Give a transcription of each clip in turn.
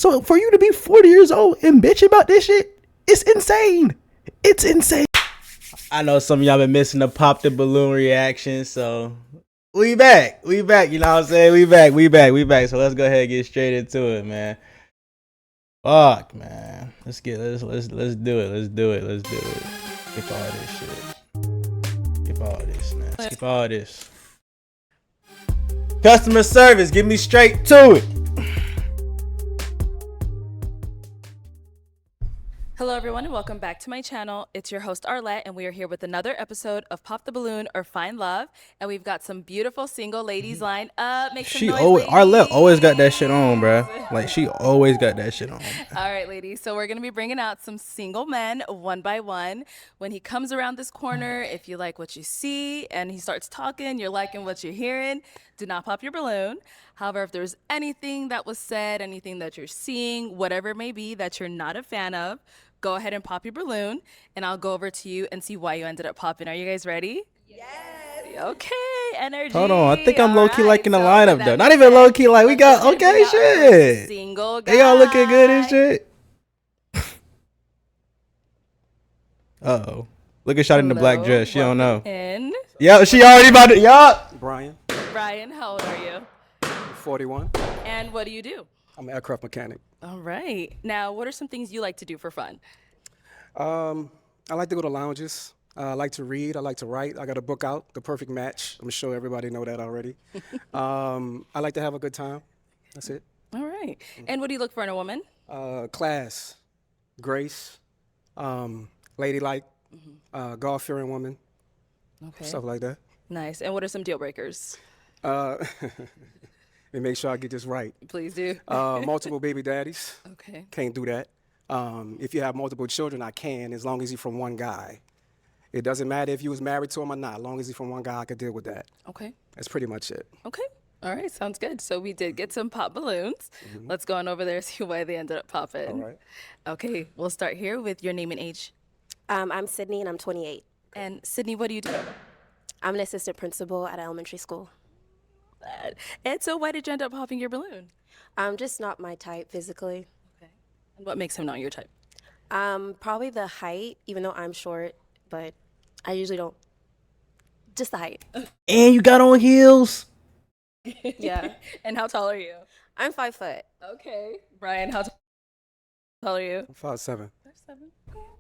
So for you to be 40 years old and bitch about this shit, it's insane. It's insane. I know some of y'all been missing the pop the balloon reaction, so we back, you know what I'm saying? We back. So let's go ahead and get straight into it, man. Fuck, man. Let's do it. Skip all this shit. Skip all this, man. Skip all this. Customer service, get me straight to it. Hello everyone and welcome back to my channel. It's your host Arlette and we are here with another episode of Pop the Balloon or Find Love, and we've got some beautiful single ladies lined up. Make some noise, Arlette always got that shit on, bruh. Like she always got that shit on. All right, ladies. So we're gonna be bringing out some single men one by one. When he comes around this corner, if you like what you see and he starts talking, you're liking what you're hearing, do not pop your balloon. However, if there's anything that was said, anything that you're seeing, whatever it may be that you're not a fan of, go ahead and pop your balloon and I'll go over to you and see why you ended up popping. Are you guys ready? Yes. Okay, energy. Hold on, I think I'm low key like in the lineup though. Not even low key, like we got okay shit. Single guy. They all looking good and shit. Uh-oh. Look at shot in the black dress. She don't know. Yeah, she already about to. Yeah. Brian, how old are you? 41. And what do you do? I'm an aircraft mechanic. All right. Now, what are some things you like to do for fun? I like to go to lounges. I like to read. I like to write. I got a book out, The Perfect Match. I'm sure everybody know that already. I like to have a good time. That's it. All right. And what do you look for in a woman? Class, grace, ladylike, God-fearing woman, stuff like that. Nice. And what are some deal breakers? And make sure I get this right. Please do. Multiple baby daddies. Okay. Can't do that. If you have multiple children, I can, as long as you're from one guy. It doesn't matter if you was married to him or not. As long as you're from one guy, I could deal with that. Okay. That's pretty much it. Okay. All right. Sounds good. So we did get some pop balloons. Let's go on over there and see why they ended up popping. All right. Okay. We'll start here with your name and age. I'm Sydney and I'm 28. And Sydney, what do you do? I'm an assistant principal at an elementary school. And so why did you end up popping your balloon? Just not my type physically. Okay. And what makes him not your type? Probably the height, even though I'm short, but I usually don't. Just the height. And you got on heels. Yeah. And how tall are you? I'm 5 foot. Okay. Brian, how tall are you? 5'7". 5'7". Cool.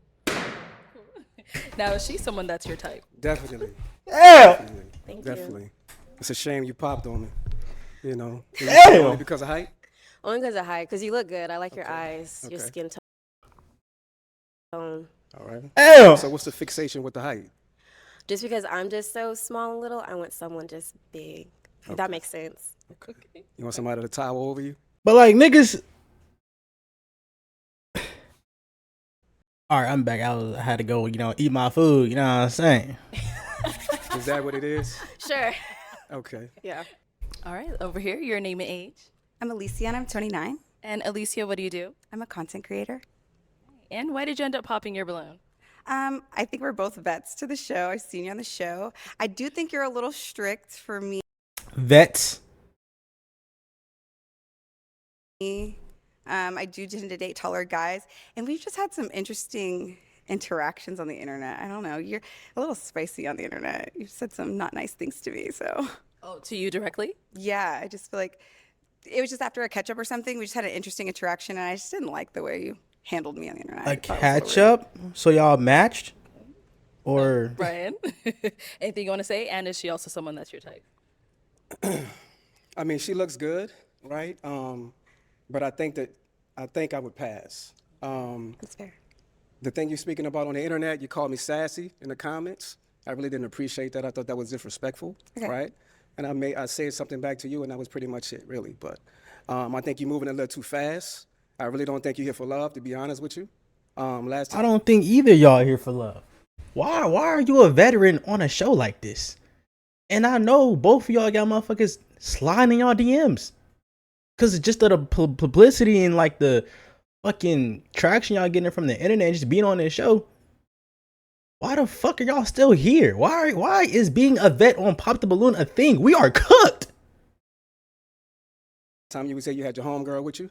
Now, is she someone that's your type? Definitely. Yeah. Thank Definitely. you. It's a shame you popped on me. You know. Damn. Only because of height? Only because of height, because you look good. I like your Okay. eyes, your Okay. skin tone. All right. Damn. So what's the fixation with the height? Just because I'm just so small and little, I want someone just big. If that makes sense. Okay. You want somebody to tower over you? But like niggas. All right, I'm back. I had to go, eat my food. You know what I'm saying? Is that what it is? Sure. Okay. Yeah. All right. Over here, your name and age. I'm Alicia and I'm 29. And Alicia, what do you do? I'm a content creator. And why did you end up popping your balloon? I think we're both vets to the show. I've seen you on the show. I do think you're a little strict for me. Vets. I do tend to date taller guys, and we've just had some interesting interactions on the internet. I don't know. You're a little spicy on the internet. You've said some not nice things to me, so. Oh, to you directly? Yeah, I just feel like it was just after a catch up or something. We just had an interesting interaction, and I just didn't like the way you handled me on the internet. A catch up? So y'all matched? Or Brian, anything you want to say? And is she also someone that's your type? I mean, she looks good, right? But I think I would pass. That's fair. The thing you're speaking about on the internet, you called me sassy in the comments. I really didn't appreciate that. I thought that was disrespectful, right? And I said something back to you, and that was pretty much it, really. But I think you're moving a little too fast. I really don't think you're here for love, to be honest with you. Last time I don't think either of y'all are here for love. Why are you a veteran on a show like this? And I know both of y'all got motherfuckers sliding y'all DMs. Cause it's just the publicity and like the fucking traction y'all getting from the internet and just being on this show. Why the fuck are y'all still here? Why is being a vet on Pop the Balloon a thing? We are cooked. time you would say you had your homegirl with you?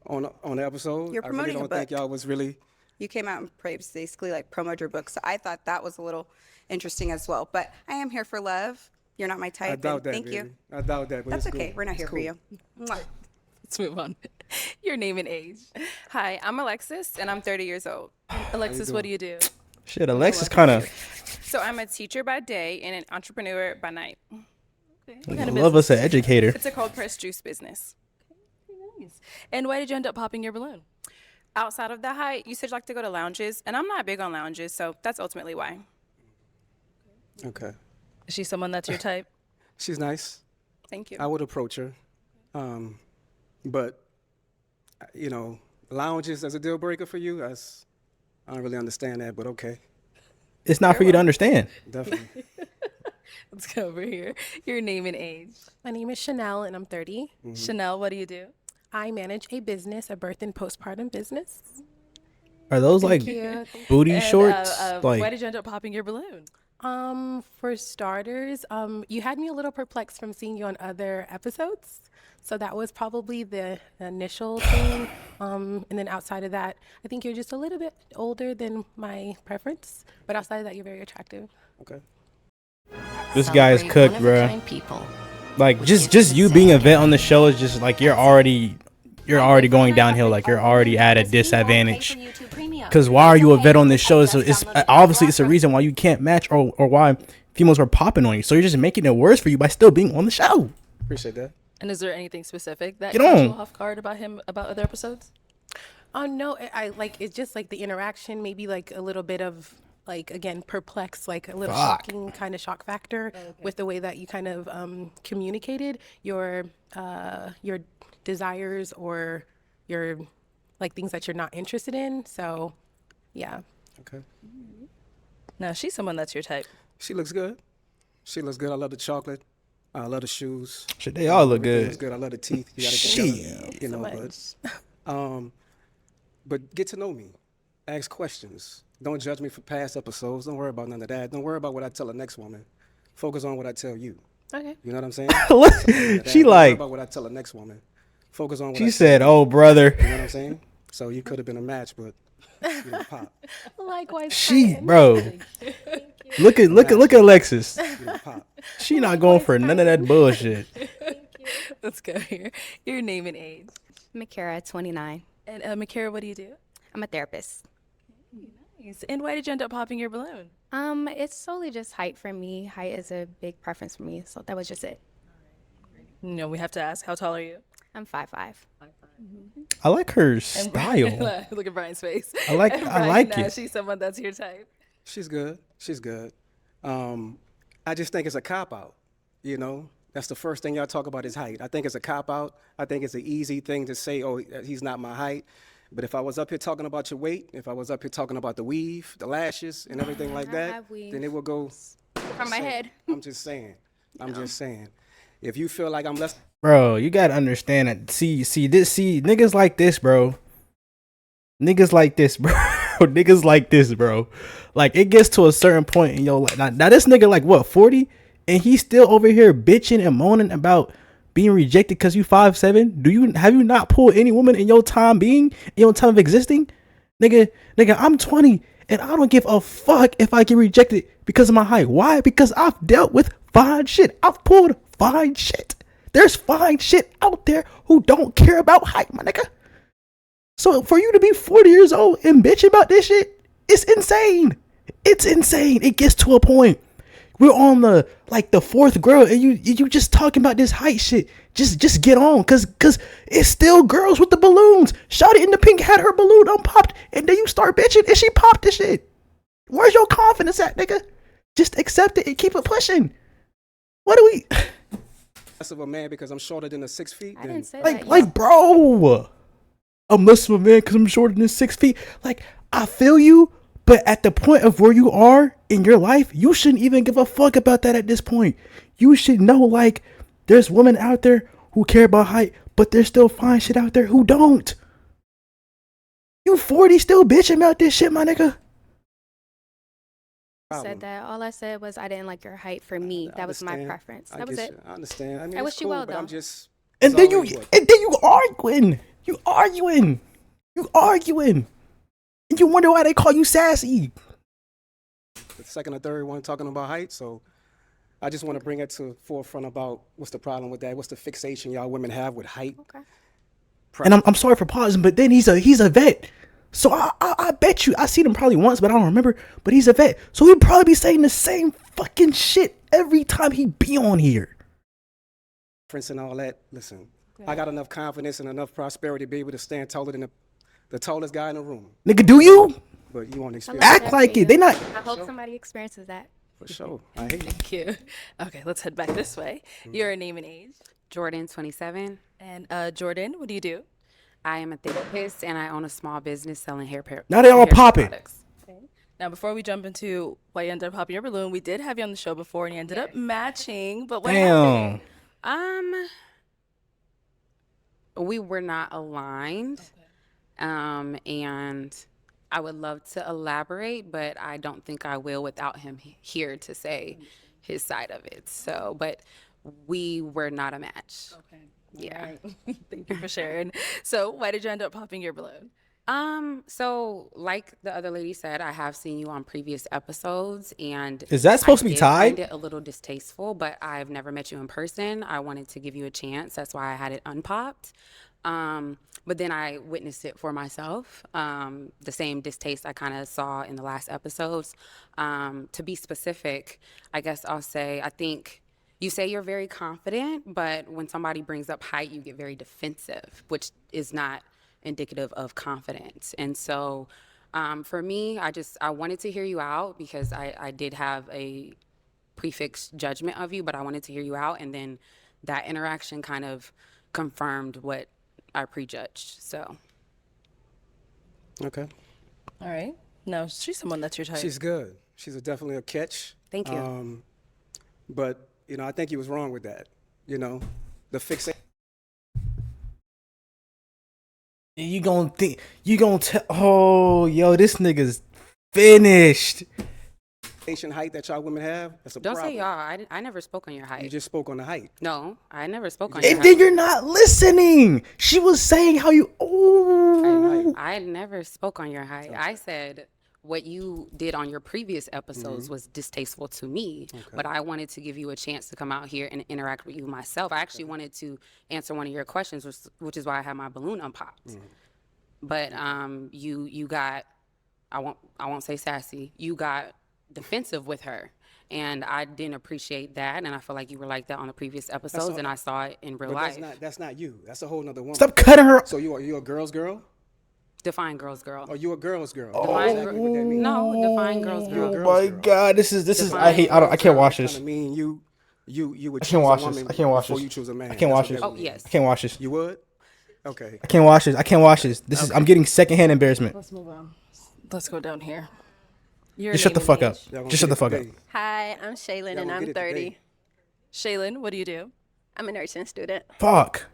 on the episode. You're I really promoting a don't think book. y'all was really. You came out and basically like promoted your book. So I thought that was a little interesting as well. But I am here for love. You're not my type. I doubt and that. thank you. Baby. I doubt that. But That's it's okay. cool. We're not It's here for cool. you. Mwah. Let's move on. Your name and age. Hi, I'm Alexis, and I'm 30 years old. Alexis, what do you do? Shit, Alexis kind of So I'm a teacher by day and an entrepreneur by night. What kind of love us an educator. It's a cold pressed juice business. business? And why did you end up popping your balloon? Outside of the height, you said you like to go to lounges, and I'm not big on lounges, so that's ultimately why. Okay. Is she someone that's your type? She's nice. Thank you. I would approach her. But, lounges as a deal breaker for you, I don't really understand that, but okay. It's not for you to understand. Definitely. Let's go over here. Your name and age. My name is Chanel and I'm 30. Chanel, what do you do? I manage a business, a birth and postpartum business. Are those like you. booty And, shorts? why Like did you end up popping your balloon? For starters, you had me a little perplexed from seeing you on other episodes. So that was probably the initial thing. And then outside of that, I think you're just a little bit older than my preference. But outside of that, you're very attractive. Okay. this guy is cooked, bro. Like just you being a vet on the show is just like you're already going downhill. Like you're already at a disadvantage. Because why are you a vet on this show? So it's obviously it's a reason why you can't match or why females are popping on you. So you're just making it worse for you by still being on the show. Appreciate that. And is there anything specific that Get caught you on. off guard about him, about other episodes? Oh no, I like it's just like the interaction, maybe like a little bit of like again perplexed, like a little Fuck. shocking kind of shock factor with the way that you kind of communicated your desires or your like things that you're not interested in. So yeah. Okay. No, she's someone that's your type. She looks good. She looks good. I love the chocolate. I love the shoes. Shit, they all look Everything looks good. good. I love the teeth. You gotta Shit. you know, but get to know me. Ask questions. Don't judge me for past episodes. Don't worry about none of that. Don't worry about what I tell the next woman. Focus on what I tell you. Okay. You know what I'm saying? She Don't worry like about what I tell the next woman. Focus on what I she tell said, you. "Oh brother." You know what I'm saying? So you could have been a match, but you didn't pop. Likewise. She bro. Look at Alexis. You didn't pop. She not going for none of that bullshit. Let's go here. Your name and age. Makara, 29. And Makara, what do you do? I'm a therapist. Nice. And why did you end up popping your balloon? It's solely just height for me. Height is a big preference for me, so that was just it. No, we have to ask, how tall are you? I'm 5'5". I like her style. Look at Brian's face. I like And I Brian, like it. She's someone that's your type. She's good. She's good. I just think it's a cop out. You know, that's the first thing y'all talk about is height. I think it's a cop out. I think it's an easy thing to say, oh, he's not my height. But if I was up here talking about your weight, if I was up here talking about the weave, the lashes, and everything like I that, have weave. then it would go From my head. I'm just saying. I'm just saying. If you feel like I'm less Bro, you gotta understand it. See niggas like this, bro. Niggas like this, bro. Niggas like this, bro. Like it gets to a certain point in your life. Now this nigga like what 40, and he's still over here bitching and moaning about being rejected because you 5'7". Have you not pulled any woman in your time of existing, nigga? I'm 20 and I don't give a fuck if I get rejected because of my height. Why? Because I've dealt with fine shit. I've pulled fine shit. There's fine shit out there who don't care about height, my nigga. So for you to be 40 years old and bitch about this shit, it's insane. It's insane. It gets to a point. We're on the fourth girl and you just talking about this height shit. Just get on, cause it's still girls with the balloons. Shawty in the pink had her balloon unpopped, and then you start bitching and she popped the shit. Where's your confidence at, nigga? Just accept it and keep it pushing. What do we of a man because I'm shorter than the 6 feet? I didn't say like? that. Like, bro, I'm less of a man because I'm shorter than 6 feet. Like, I feel you. But at the point of where you are in your life, you shouldn't even give a fuck about that at this point. You should know, like, there's women out there who care about height, but there's still fine shit out there who don't. You 40 still bitching about this shit, my nigga. Said that. All I said was I didn't like your height for me. I That was my understand. preference. I That was get it. you. I understand. I mean, I it's wish you cool, well, but I'm though. just. And it's then always what- you arguing. You arguing. And you wonder why they call you sassy. The second or third one talking about height, so I just want to bring it to forefront about what's the problem with that. What's the fixation y'all women have with height? Okay. And I'm sorry for pausing, but then he's a vet. So I bet you I seen him probably once, but I don't remember. But he's a vet, so he'd probably be saying the same fucking shit every time he be on here. And all that. Listen, I got enough confidence and enough prosperity to be able to stand taller than the tallest guy in the room. Nigga, do you But you want to experience act like it? They not. I hope somebody experiences that. for sure. I hate it. Thank you. Okay, let's head back this way. Your name and age. Jordan, 27. And Jordan, what do you do? I am a therapist and I own a small business selling hair Now they all hair popping. products. Now, before we jump into why you ended up popping your balloon, we did have you on the show before and you ended up matching. But what happened? Damn. We were not aligned. And I would love to elaborate, but I don't think I will without him here to say his side of it. So, but we were not a match. Okay. Yeah. Thank you for sharing. So why did you end up popping your balloon? So like the other lady said, I have seen you on previous episodes, and Is that supposed to be I did find tied? it a little distasteful, but I've never met you in person. I wanted to give you a chance. That's why I had it unpopped. But then I witnessed it for myself. The same distaste I kind of saw in the last episodes. To be specific, I guess I'll say, I think you say you're very confident, but when somebody brings up height, you get very defensive, which is not indicative of confidence. And so for me, I wanted to hear you out because I did have a prefixed judgment of you, but I wanted to hear you out. And then that interaction kind of confirmed what I prejudged. So. Okay. All right. No, she's someone that's your type. She's good. She's definitely a catch. Thank you. But, I think he was wrong with that. The fixation You gonna tell? Oh, yo, this nigga's finished. height that y'all women have, that's a Don't problem. say y'all. I never spoke on your height. You just spoke on the height. No, I never spoke on your And height. then you're not listening. She was saying how you. Oh. I never spoke on your height. I said what you did on your previous episodes was distasteful to me, but I wanted to give you a chance to come out here and interact with you myself. I actually wanted to answer one of your questions, which is why I had my balloon unpopped. But you got, I won't say sassy. You got defensive with her, and I didn't appreciate that. And I feel like you were like that on the previous episodes, and I saw it in real But life. that's not you. That's a whole nother woman. Stop cutting her. So you a girl's girl? Define girls, girl. Or you a girl's girl? Define Exactly what that means. No, define girls, You a girl. girl's Oh my girl. god, this is. Define I can't watch this. Kinda mean you would I choose can't watch a this. woman I can't watch before this. you choose a man. I can't watch That's this. what Oh that yes. I can't watch this. You would? Okay. I can't watch this. I can't watch this. This is. I'm getting secondhand embarrassment. Let's move on. Let's go down here. Your Just shut the name fuck and up. age. Y'all gonna Just shut get the it fuck up. today. Hi, I'm Shaylin, Y'all and gonna I'm get it 30. today. Shaylin, what do you do? I'm a nursing student. Fuck.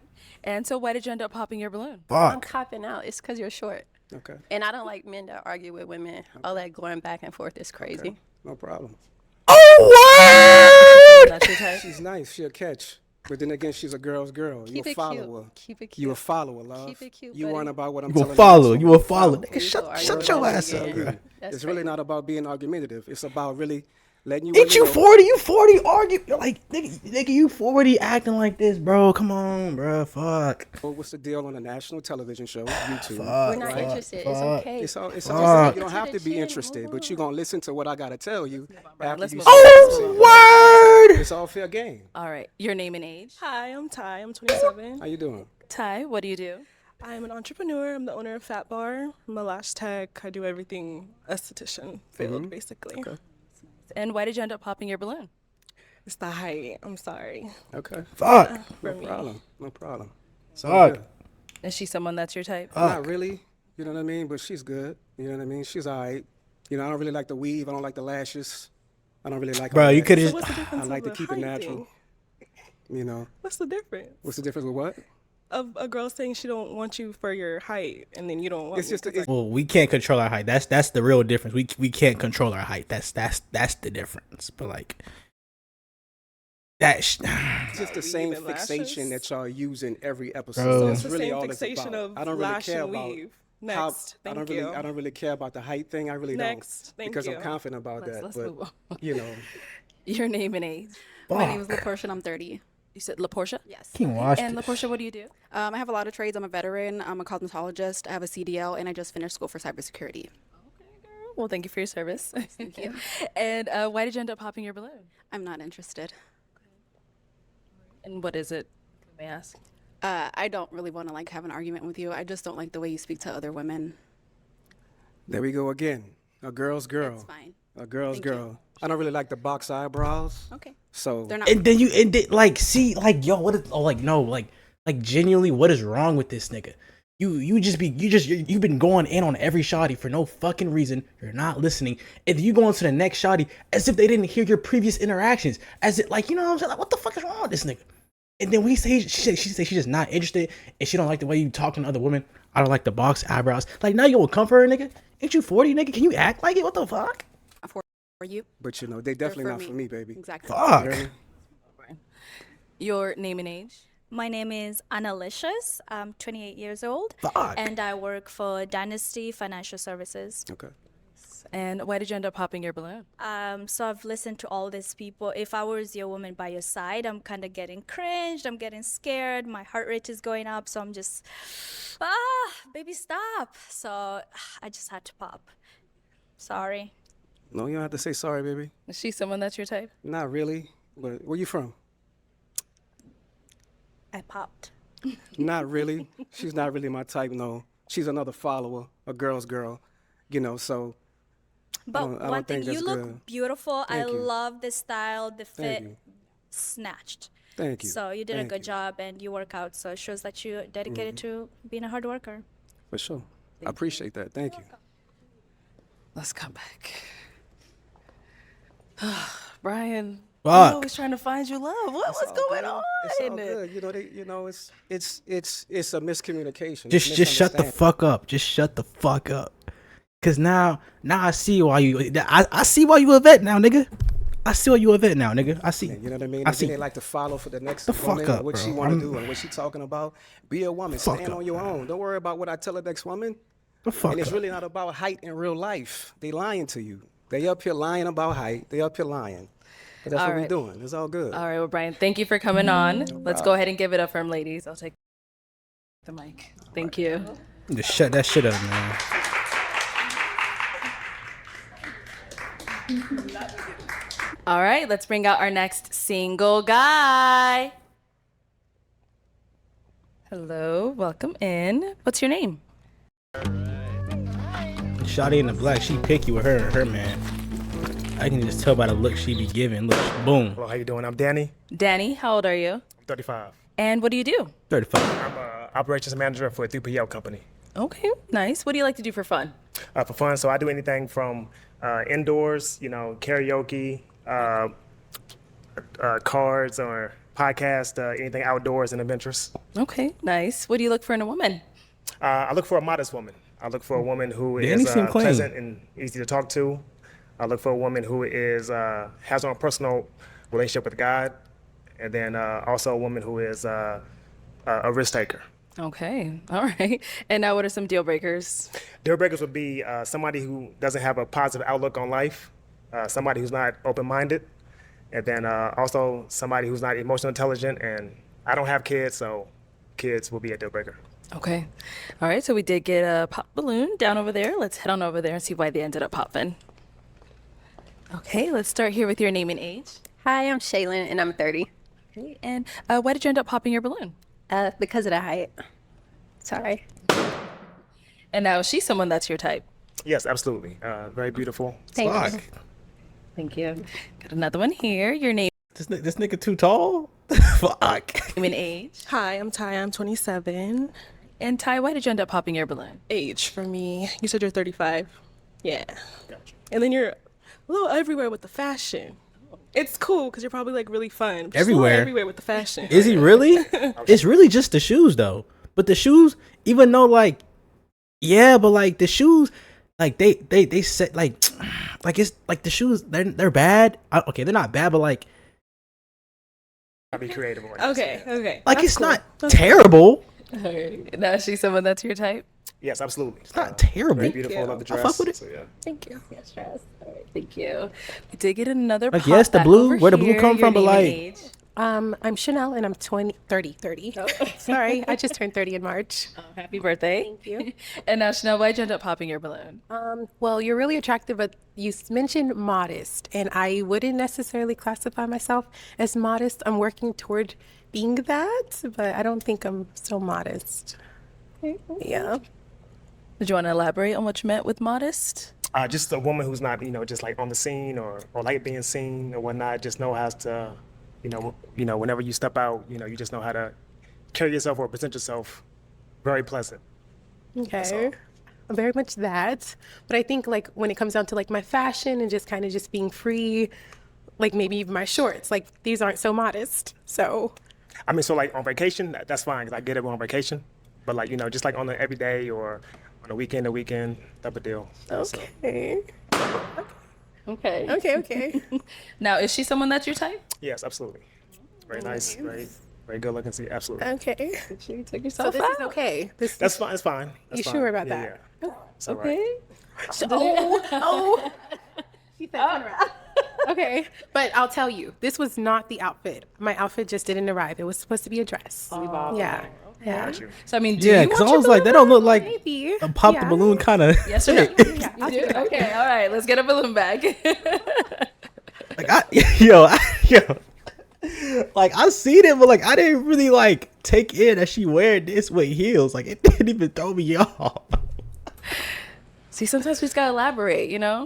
And so why did you end up popping your balloon? I'm Fuck. copping out. It's because you're short. Okay. And I don't like men that argue with women. All that going back and forth is crazy. No problem. Oh, word! That's your type? She's nice. She'll catch. But then again, she's a girl's girl. You Keep a it follower. cute. Keep it You a cute. follower, love. Keep it cute, You buddy. weren't about what I'm You will telling follow. you. You will follow. Please Nigga, don't shut argue your with ass me up, again. bro. That's It's really crazy. not about being argumentative. It's about really letting you Ain't you know- 40? You 40 argue. You're like, nigga, you 40 acting like this, bro. Come on, bro. Fuck. What's the deal on a national television show, YouTube? We're not interested. It's okay. It's all. Fuck. You don't have to be Chin, interested, move but you're gonna listen to what I gotta tell you after Let's you move say on. what you say. Oh, word! It's all fair game. All right. Your name and age? Hi, I'm Ty. I'm 27. How you doing? Ty, what do you do? I'm an entrepreneur. I'm the owner of Fat Bar. I'm a lash tech. I do everything esthetician field, basically. Okay. And why did you end up popping your balloon? It's the height. I'm sorry. Okay. Fuck. For No me. problem. No problem. Fuck. Good. Is she someone that's your type? Not really. You know what I mean? But she's good. You know what I mean? She's all right. I don't really like the weave. I don't like the lashes. I don't really like. Bro, all you that. could So have what's the just. difference I like to of the keep it height natural. thing? What's the difference What's the difference with what? of a girl saying she don't want you for your height and then you don't want It's me just 'cause it's, Well, we can't control our height. That's the real difference. We can't control our height. That's the difference. But like, That It's just the same Weave and fixation lashes? that y'all use in every episode. Bro. That's It's the really same all it's fixation about. of I don't really lash care and about weave. how. Next, I thank don't really. you. I don't really care about the height thing. I really Next, don't. thank Because you. I'm confident about that. Let's but move on. you know, Your name and age. My name is Fuck. LaPortia and I'm 30. You said LaPortia? Yes. Can watch And this. LaPortia, what do you do? I have a lot of trades. I'm a veteran. I'm a cosmetologist. I have a CDL and I just finished school for cybersecurity. Well, thank you for your service. Thank you. And why did you end up popping your balloon? I'm not interested. And what is it? May I ask? I don't really want to like have an argument with you. I just don't like the way you speak to other women. there we go again. A girl's girl. It's fine. A girl's Thank you. girl. I don't really like the box eyebrows. Okay. So They're not. And then like, see, like, yo, what is, oh, like, no, like, genuinely, what is wrong with this nigga? You've been going in on every shawty for no fucking reason. You're not listening. And you go on to the next shawty as if they didn't hear your previous interactions. As it, like, you know what I'm saying? Like, what the fuck is wrong with this nigga? And then we say, she say she's just not interested and she don't like the way you talking to other women. I don't like the box eyebrows. Like, now you will come for her, nigga? Ain't you 40, nigga? Can you act like it? What the fuck? For you. but you know, they definitely for not me. for me, baby. Exactly. You Fuck. hear me? Your name and age? My name is Annalicious. I'm 28 years old. Fuck. And I work for Dynasty Financial Services. Okay. And why did you end up popping your balloon? So I've listened to all these people. If I was your woman by your side, I'm kind of getting cringed. I'm getting scared. My heart rate is going up. So I'm just, baby, stop. So I just had to pop. Sorry. No, you don't have to say sorry, baby. Is she someone that's your type? Not really. But where you from? I popped. Not really. She's not really my type, no. She's another follower, a girl's girl, you know, so But don't one thing, think you that's look good. beautiful. I Thank you. love the style, the Thank fit, you. snatched. Thank you. So you did Thank a good you. job and you work out. So it shows that you're dedicated to being a hard worker. For sure. I appreciate that. Thank you. Let's come back. Brian, Fuck. I'm always trying to find you love. What's going on? It's all good. You know, it's a miscommunication. Just shut the fuck up. Just shut the fuck up. Cause now I see why you. I see why you a vet now, nigga. I see why you a vet now, nigga. I see. You know what I mean? I And then see. they like to follow for the next The fuck woman, up, what she bro. want to I'm- do and what she talking about. Be a woman. Fuck Stand up, on your own. Don't worry about what I tell the next woman. The fuck And it's up. really not about height in real life. They lying to you. They up here lying about height. They up here lying. But that's All what we're right. doing. It's all good. All right, well, Brian, thank you for coming on. Let's go ahead and give it up for him, ladies. I'll take the mic. Thank you. Just shut that shit up, man. All right, let's bring out our next single guy. Hello, welcome in. What's your name? Shawty in the black, she picky with her man. I can just tell by the look she be giving. Look, boom. Hello, how you doing? I'm Danny, Danny, how old are you? 35. And what do you do? 35. I'm a operations manager for a 3PL company. Okay, nice. What do you like to do for fun? For fun, so I do anything from indoors, you know, karaoke, cards or podcast, anything outdoors and adventurous. Okay, nice. What do you look for in a woman? I look for a modest woman. I look for a woman who Danny is seem clean. pleasant and easy to talk to. I look for a woman who is has her own personal relationship with God, and then also a woman who is a risk taker. Okay, all right. And now what are some deal breakers? Deal breakers would be somebody who doesn't have a positive outlook on life, somebody who's not open-minded, and then also somebody who's not emotionally intelligent. And I don't have kids, so kids will be a deal breaker. Okay. All right, so we did get a pop balloon down over there. Let's head on over there and see why they ended up popping. Okay, let's start here with your name and age. Hi, I'm Shaylin, and I'm 30. Okay, and why did you end up popping your balloon? Because of the height. Sorry. And now is she someone that's your type? Yes, absolutely. Very beautiful. Thank you. Fuck. Thank you. Got another one here. Your name This nigga too tall? Fuck. and age. Hi, I'm Ty. I'm 27. And Ty, why did you end up popping your balloon? Age for me. You said you're 35. Yeah. And then you're a little everywhere with the fashion. It's cool because you're probably like really fun. Just a little Everywhere? everywhere with the fashion. Is he really? It's really just the shoes though. But the shoes, even though like, yeah, but like the shoes, like they set like it's like the shoes they're bad. Okay, they're not bad, but like I'll be creative. Okay, okay. Like, That's it's cool. not terrible. All right. Now, is she someone that's your type? Yes, absolutely. It's not terrible. Very beautiful. Love the dress. I fuck with it. So, yeah. Thank you. Yes, Tress. All right, thank you. We did get another Like, pop yes, the back blue, over where the blue here. come Your from, but name and like, age. I'm Chanel and I'm 30. Sorry, I just turned 30 in March. Oh, happy birthday. Thank you. And now, Chanel, why'd you end up popping your balloon? Well, you're really attractive, but you mentioned modest, and I wouldn't necessarily classify myself as modest. I'm working toward being that, but I don't think I'm so modest. Yeah. Did you want to elaborate on what you meant with modest? Just a woman who's not, just like on the scene or like being seen or whatnot. Just know how to, whenever you step out, you just know how to carry yourself or present yourself very pleasant. Okay. Very much that. But I think like when it comes down to like my fashion and just kind of just being free, like maybe even my shorts, like these aren't so modest. So I mean, so like on vacation, that's fine because I get it on vacation. But like, just like on the everyday or on a weekend type of deal. Okay. Okay. Okay. Now, is she someone that's your type? Yes, absolutely. Very nice, very good looking. See, absolutely. Okay. You took So yourself this out. is okay. That's fine. It's fine. That's You fine. sure about Yeah, that? Yeah. It's all right. Okay. She said turn around. Okay, but I'll tell you, this was not the outfit. My outfit just didn't arrive. It was supposed to be a dress. Yeah. Yeah. Got you. So I mean, do Yeah, you because want I your was like, that don't look like Maybe. a pop the Yeah. balloon kind of. Yes or no? I'll You take do? it. Okay, all right. Let's get a balloon back. Like like I seen it, but like I didn't really like take in that she wearing this with heels. Like it didn't even throw me off. See, sometimes we just gotta elaborate, Yeah.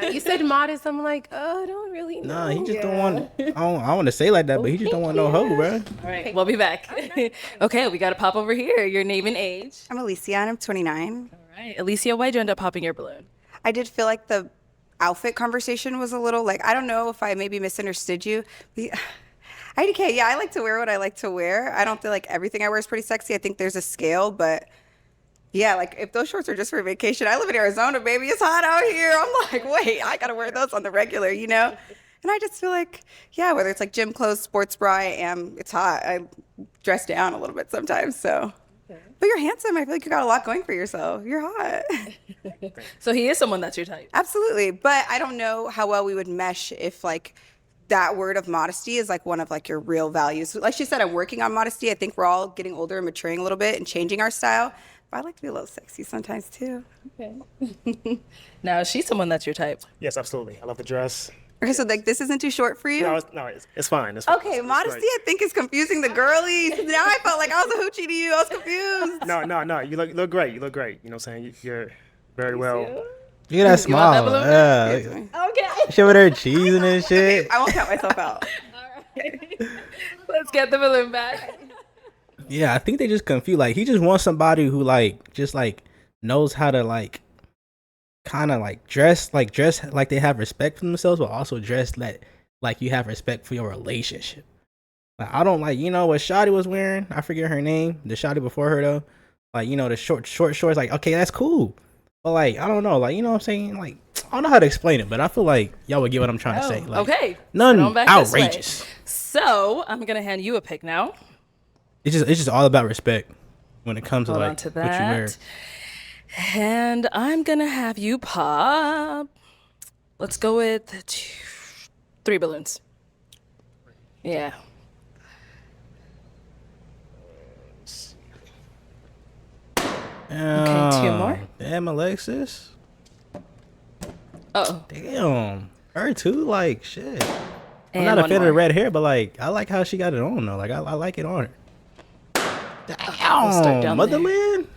You said modest. I'm like, oh, I don't really know. Nah, he just don't want. I don't want to say like that, but he just don't want no hoe, bro. All right, we'll be back. Okay, we gotta pop over here. Your name and age. I'm Alicia and I'm 29. All right, Alicia, why'd you end up popping your balloon? I did feel like the outfit conversation was a little like, I don't know if I maybe misunderstood you. IDK, yeah, I like to wear what I like to wear. I don't feel like everything I wear is pretty sexy. I think there's a scale, but yeah, like if those shorts are just for vacation, I live in Arizona, baby. It's hot out here. I'm like, wait, I gotta wear those on the regular, And I just feel like, yeah, whether it's like gym clothes, sports bra, it's hot. I dress down a little bit sometimes, so. But you're handsome. I feel like you got a lot going for yourself. You're hot. So he is someone that's your type. Absolutely. But I don't know how well we would mesh if like that word of modesty is like one of like your real values. Like she said, I'm working on modesty. I think we're all getting older and maturing a little bit and changing our style. But I like to be a little sexy sometimes too. Okay. Now, is she someone that's your type? Yes, absolutely. I love the dress. Okay, so like this isn't too short for you? No, it's fine. It's fine. Okay, It's modesty great. I think is confusing the girlies. Now I felt like I was a hoochie to you. I was confused. No. You look great. You look great. You know what I'm saying? You're very well. Look at that smile. balloon? Yeah. Okay. She over there cheesing and shit. I won't count myself out. Let's get the balloon back. Yeah, I think they just confused. Like he just wants somebody who like just like knows how to like kind of like dress like they have respect for themselves, but also dress like you have respect for your relationship. Like I don't like what Shotty was wearing. I forget her name. The Shotty before her though. Like the short shorts. Like okay, that's cool. But like I don't know. Like what I'm saying. Like I don't know how to explain it, but I feel like y'all would get what I'm trying to say. Like, okay. None Sit on back this way. outrageous. So I'm gonna hand you a pick now. It's just all about respect when it comes to Hold on like to what you wear. that. And I'm gonna have you pop. Let's go with 3 balloons. Yeah. Okay, 2 more. Damn, Alexis. Oh. Damn. Her too, like shit. I'm And not a one fan of the more. red hair, but like I like how she got it on though. Like I like it on her. We'll start Damn, down motherland.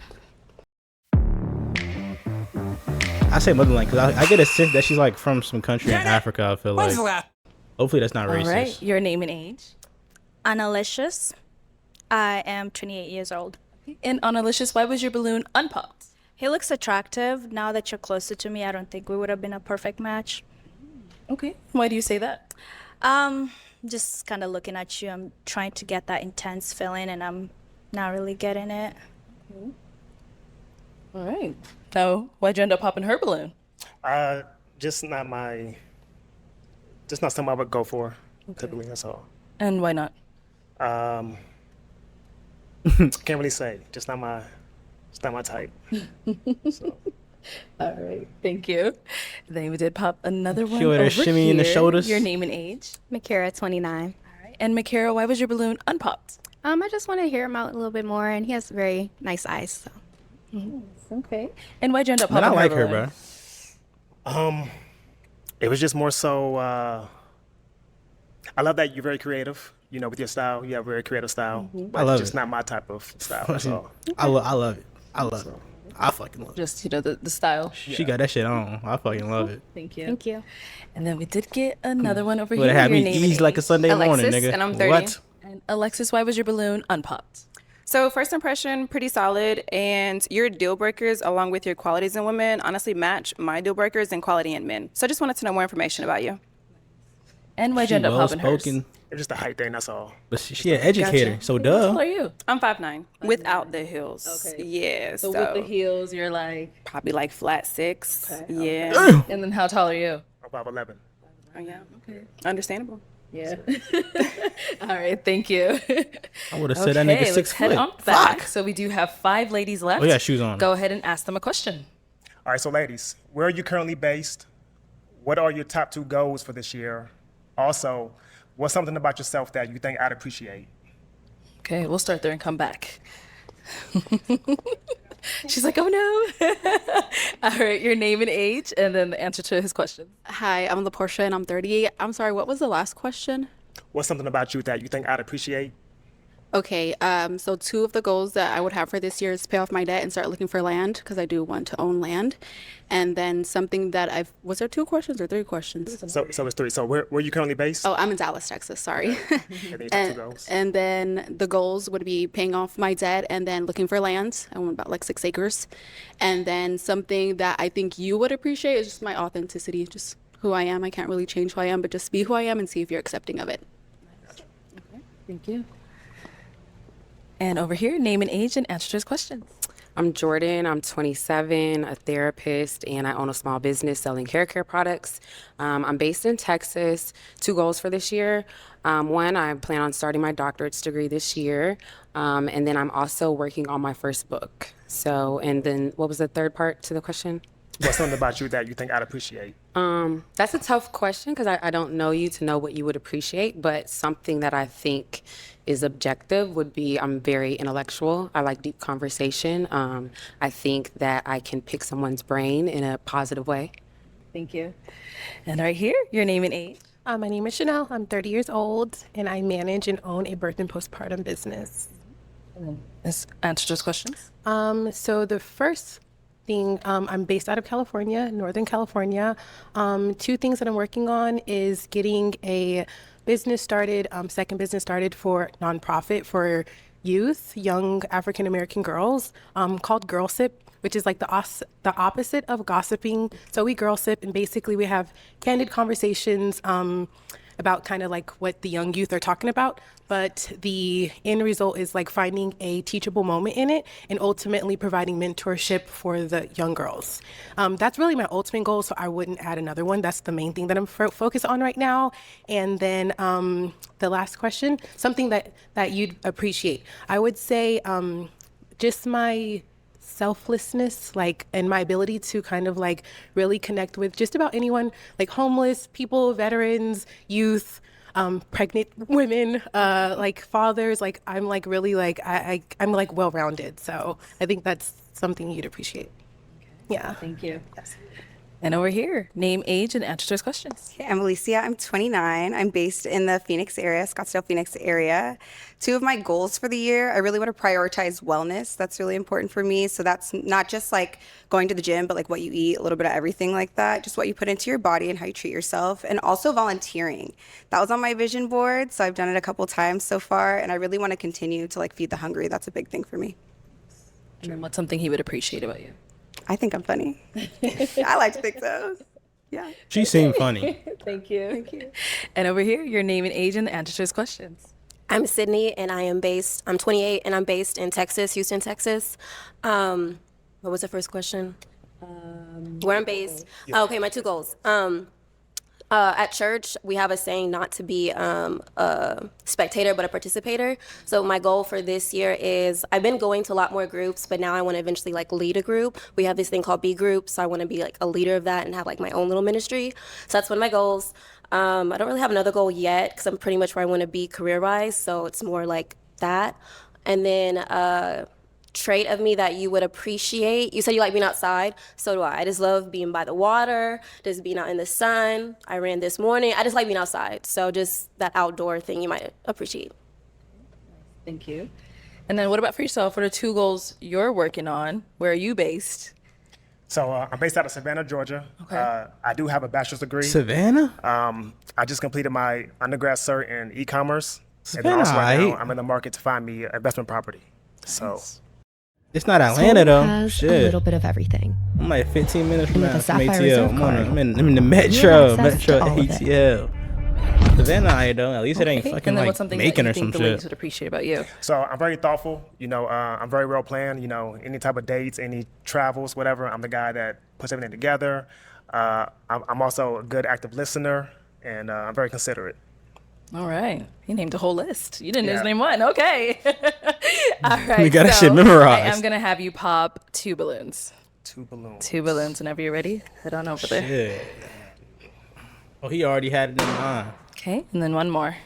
I say motherland because I get a sense that she's like from some country in Africa. I feel like. Hopefully that's not All racist. right. Your name and age. Annalicious. I am 28 years old. And Annalicious, why was your balloon unpopped? He looks attractive. Now that you're closer to me, I don't think we would have been a perfect match. Okay. Why do you say that? Just kind of looking at you, I'm trying to get that intense feeling, and I'm not really getting it. All right. Now, why'd you end up popping her balloon? Just not something I would go for. Typically, that's all. And why not? Can't really say. Just not my type. So. All right, thank you. Then we did pop another one She over there over shimmying here. the shoulders. Your name and age. Makara, 29. All right. And Makara, why was your balloon unpopped? I just want to hear him out a little bit more, and he has very nice eyes. So. Okay. And why'd you end up Man, popping I like her, balloon? bro. It was just more so. I love that you're very creative. You know, with your style, you have a very creative style. But I love it's just it. not my type of style. That's all. I love it. I love it. I fucking love it. Just, the style. She got that shit on. I fucking love it. Thank you. Thank you. And then we did get another one over Would here. have had Your me name and eased like a age. Sunday morning, Alexis, nigga. and I'm 30. What? And Alexis, why was your balloon unpopped? So first impression, pretty solid, and your deal breakers along with your qualities in women honestly match my deal breakers and quality in men. So I just wanted to know more information about you. And why'd you end up popping hers? spoken. It's just a height thing. That's all. But she an educator, Gotcha. so How duh. tall are you? I'm 5'9", without the heels. Okay. Yeah. So with the heels, you're like probably like flat 6. Okay, Yeah. okay. And then how tall are you? I'm 5'11". Oh yeah. Okay. Understandable. Yeah. All right, thank you. I would have said that nigga let's 6 head foot. on back. Fuck. So we do have 5 ladies left. Oh, yeah, shoes on. Go ahead and ask them a question. All right, so ladies, where are you currently based? What are your top 2 goals for this year? Also, what's something about yourself that you think I'd appreciate? Okay, we'll start there and come back. She's like, oh no. All right, your name and age, and then the answer to his question. Hi, I'm LaPortia and I'm 30. I'm sorry, what was the last question? What's something about you that you think I'd appreciate? Okay, so 2 of the goals that I would have for this year is pay off my debt and start looking for land because I do want to own land. And then something that was there 2 questions or 3 questions? So it's 3. So where are you currently based? Oh, I'm in Dallas, Texas, sorry. And then you top 2 goals. And then the goals would be paying off my debt and then looking for land. I want about like 6 acres. And then something that I think you would appreciate is just my authenticity, just who I am. I can't really change who I am, but just be who I am and see if you're accepting of it. Okay, thank you. And over here, name and age and answer to his questions. I'm Jordan. I'm 27, a therapist, and I own a small business selling hair care products. I'm based in Texas. 2 goals for this year. One, I plan on starting my doctorate's degree this year. And then I'm also working on my first book. So, and then what was the third part to the question? What's something about you that you think I'd appreciate? That's a tough question because I don't know you to know what you would appreciate, but something that I think is objective would be I'm very intellectual. I like deep conversation. I think that I can pick someone's brain in a positive way. Thank you. And right here, your name and age. My name is Chanel. I'm 30 years old, and I manage and own a birth and postpartum business. And then answer to his questions. So the first thing, I'm based out of California, Northern California. 2 things that I'm working on is getting a business started, second business started for nonprofit for youth, young African American girls, called Girl Sip, which is like the opposite of gossiping. So we girl sip, and basically we have candid conversations about kind of like what the young youth are talking about, but the end result is like finding a teachable moment in it and ultimately providing mentorship for the young girls. That's really my ultimate goal, so I wouldn't add another one. That's the main thing that I'm focused on right now. And then the last question, something that you'd appreciate. I would say just my selflessness, like, and my ability to kind of like really connect with just about anyone, like homeless people, veterans, youth, pregnant women, like fathers. Like I'm like really like I'm like well-rounded. So I think that's something you'd appreciate. Yeah. Thank you. Yes. And over here, name, age, and answer to his questions. Okay, I'm Alicia. I'm 29. I'm based in the Phoenix area, Scottsdale, Phoenix area. 2 of my goals for the year, I really want to prioritize wellness. That's really important for me. So that's not just like going to the gym, but like what you eat, a little bit of everything like that. Just what you put into your body and how you treat yourself. And also volunteering. That was on my vision board. So I've done it a couple times so far. And I really want to continue to like feed the hungry. That's a big thing for me. And then what's something he would appreciate about you? I think I'm funny. I like to think so. Yeah. She seemed funny. Thank you. Thank you. And over here, your name and age and the answer to his questions. I'm Sydney, and I'm 28, and I'm based in Texas, Houston, Texas. What was the first question? Where I'm based. Okay, my 2 goals. At church, we have a saying not to be a spectator, but a participator. So my goal for this year is I've been going to a lot more groups, but now I want to eventually like lead a group. We have this thing called B group, so I want to be like a leader of that and have like my own little ministry. So that's one of my goals. I don't really have another goal yet because I'm pretty much where I want to be career-wise. So it's more like that. And then trait of me that you would appreciate. You said you like being outside. So do I. I just love being by the water, just being out in the sun. I ran this morning. I just like being outside. So just that outdoor thing you might appreciate. Thank you. And then what about for yourself? What are 2 goals you're working on? Where are you based? So I'm based out of Savannah, Georgia. Okay. I do have a bachelor's degree. Savannah? I just completed my undergrad cert in e-commerce. And then Savannah, also right now, aight. I'm in the market to find me investment property. So It's not Atlanta though. Has Shit. a little bit of everything. I'm like 15 minutes from And with a from Sapphire ATL. Reserve I'm card, I'm in the you metro, have access to all of it. ATL. Savannah, I though. At least it ain't Okay. fucking And then like what's something Macon that or you some think the ladies shit. would appreciate about you? So I'm very thoughtful. I'm very well planned. Any type of dates, any travels, whatever. I'm the guy that puts everything together. I'm also a good active listener, and I'm very considerate. All right. He named a whole list. You didn't Yeah. just name one. Okay. All right. We got that shit I memorized. am going to have you pop 2 balloons. 2 balloons. 2 balloons. Whenever you're ready, head on over there. Shit. Oh, he already had it in mind. Okay. And then 1 more.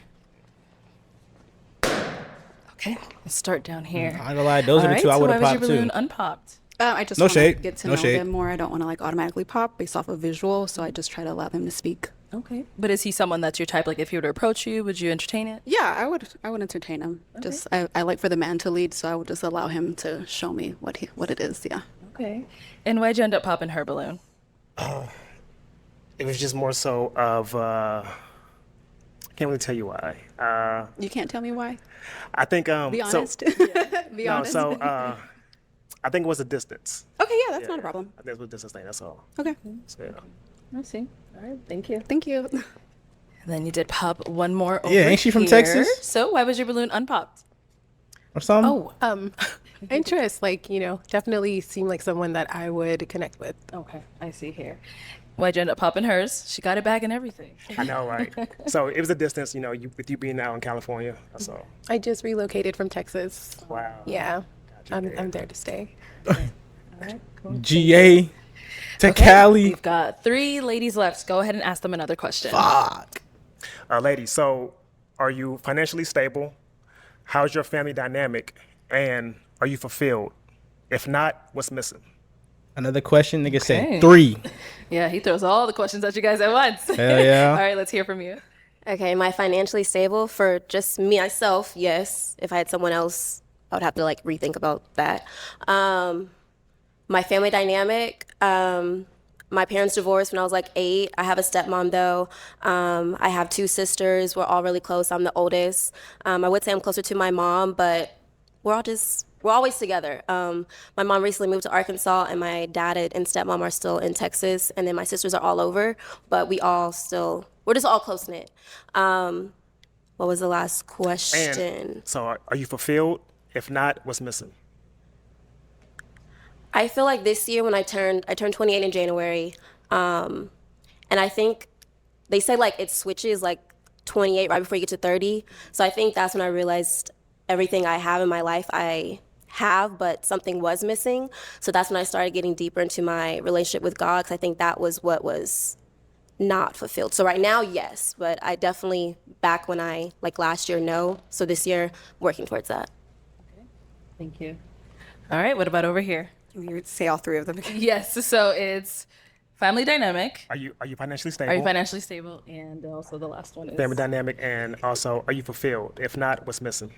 Okay. Let's start down here. I ain't gonna lie, those are the All 2 I right, would have so why was popped your balloon too. unpopped? I just No want to shade. get to No know shade. them more. I don't want to like automatically pop based off of visual, so I just try to allow them to speak. Okay. But is he someone that's your type? Like if he were to approach you, would you entertain it? Yeah, I would entertain him. Just I like for the man to lead, so I would just allow him to show me what it is. Yeah. Okay. And why'd you end up popping her balloon? It was just more so of, I can't really tell you why. You can't tell me why. I think, Be honest. Be no, honest. so I think it was the distance. Okay, yeah, that's not a problem. I think it was the distance thing, that's all. Okay. So, yeah. I see. All right. Thank you. Thank you. And then you did pop 1 more over Yeah, ain't she from here. Texas? So why was your balloon unpopped? Or something? Oh, interest, definitely seemed like someone that I would connect with. Okay, I see here. Why'd you end up popping hers? She got it back and everything. I know, right? So it was the distance, with you being out in California, that's all. I just relocated from Texas. Wow. Yeah, I'm there to stay. GA to Okay, Cali. We've got 3 ladies left. Go ahead and ask them another question. Fuck. Ladies, so are you financially stable? How's your family dynamic? And are you fulfilled? If not, what's missing? Another question, nigga Okay. said 3. Yeah, he throws all the questions at you guys at once. Hell yeah. All right, let's hear from you. Okay, am I financially stable? For just me, myself, yes. If I had someone else, I would have to like rethink about that. My family dynamic, my parents divorced when I was like 8. I have a stepmom though. I have 2 sisters. We're all really close. I'm the oldest. I would say I'm closer to my mom, but we're always together. My mom recently moved to Arkansas, and my dad and stepmom are still in Texas, and then my sisters are all over, but we're just all close knit. What was the last question? And so are you fulfilled? If not, what's missing? I feel like this year when I turned 28 in January, and I think they say like it switches like 28 right before you get to 30. So I think that's when I realized everything I have in my life I have, but something was missing. So that's when I started getting deeper into my relationship with God, because I think that was what was not fulfilled. So right now, yes, but I definitely back when I like last year, no. So this year, working towards that. Thank you. All right, what about over here? You would say all 3 of them again. Yes, so it's family dynamic. Are you financially stable? Are you financially stable? And also the last one is Family dynamic, and also, are you fulfilled? If not, what's missing?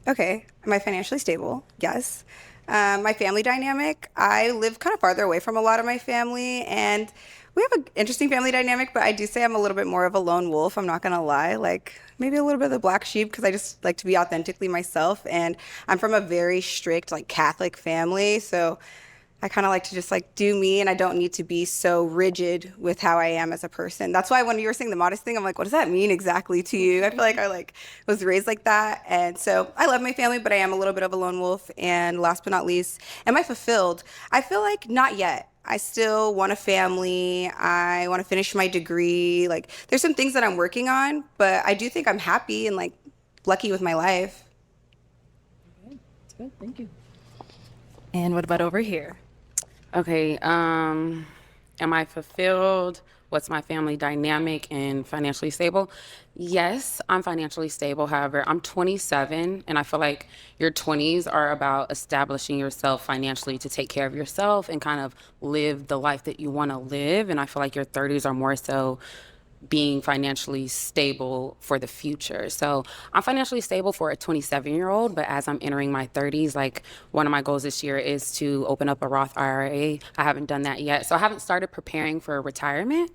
Okay, am I financially stable? Yes. My family dynamic, I live kind of farther away from a lot of my family, and we have an interesting family dynamic, but I do say I'm a little bit more of a lone wolf, I'm not gonna lie. Like, maybe a little bit of the black sheep, because I just like to be authentically myself, and I'm from a very strict, like, Catholic family, so I kind of like to just like do me, and I don't need to be so rigid with how I am as a person. That's why when you were saying the modest thing, I'm like, what does that mean exactly to you? I feel like I was raised like that. And so I love my family, but I am a little bit of a lone wolf. And last but not least, am I fulfilled? I feel like not yet. I still want a family. I want to finish my degree. Like, there's some things that I'm working on, but I do think I'm happy and like lucky with my life. Good, thank you. And what about over here? Okay, am I fulfilled? What's my family dynamic and financially stable? Yes, I'm financially stable. However, I'm 27, and I feel like your 20s are about establishing yourself financially to take care of yourself and kind of live the life that you want to live. And I feel like your 30s are more so being financially stable for the future. So I'm financially stable for a 27-year-old, but as I'm entering my 30s, like one of my goals this year is to open up a Roth IRA. I haven't done that yet. So I haven't started preparing for retirement.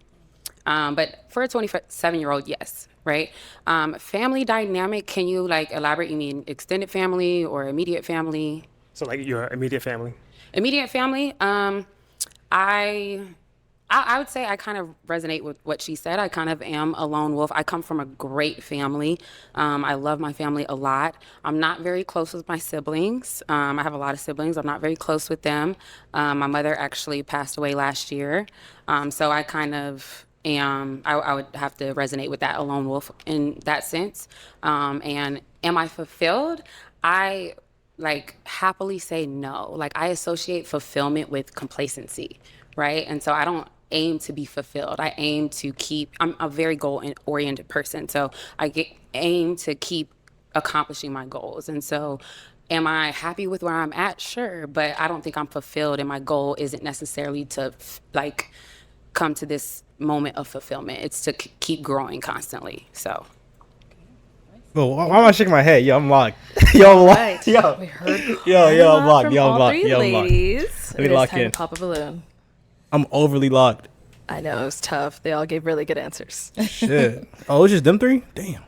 But for a 27-year-old, yes, right? Family dynamic, can you like elaborate? You mean extended family or immediate family? So like your immediate family? Immediate family, I would say I kind of resonate with what she said. I kind of am a lone wolf. I come from a great family. I love my family a lot. I'm not very close with my siblings. I have a lot of siblings. I'm not very close with them. My mother actually passed away last year. So I kind of am, I would have to resonate with that, a lone wolf in that sense. And am I fulfilled? I like happily say no. Like I associate fulfillment with complacency, right? And so I don't aim to be fulfilled. I aim to keep, I'm a very goal-oriented person. So aim to keep accomplishing my goals. And so am I happy with where I'm at? Sure. But I don't think I'm fulfilled. And my goal isn't necessarily to like come to this moment of fulfillment. It's to keep growing constantly. So. Bro, why am I shaking my head? Yo, I'm locked. Yo, I'm locked. Yo, We heard yo, I'm locked. from Yo, I'm all locked. three Yo, I'm locked. ladies. Let me It is lock time in. to pop a balloon. I'm overly locked. I know, it was tough. They all gave really good answers. Shit. Oh, it's just them three? Damn.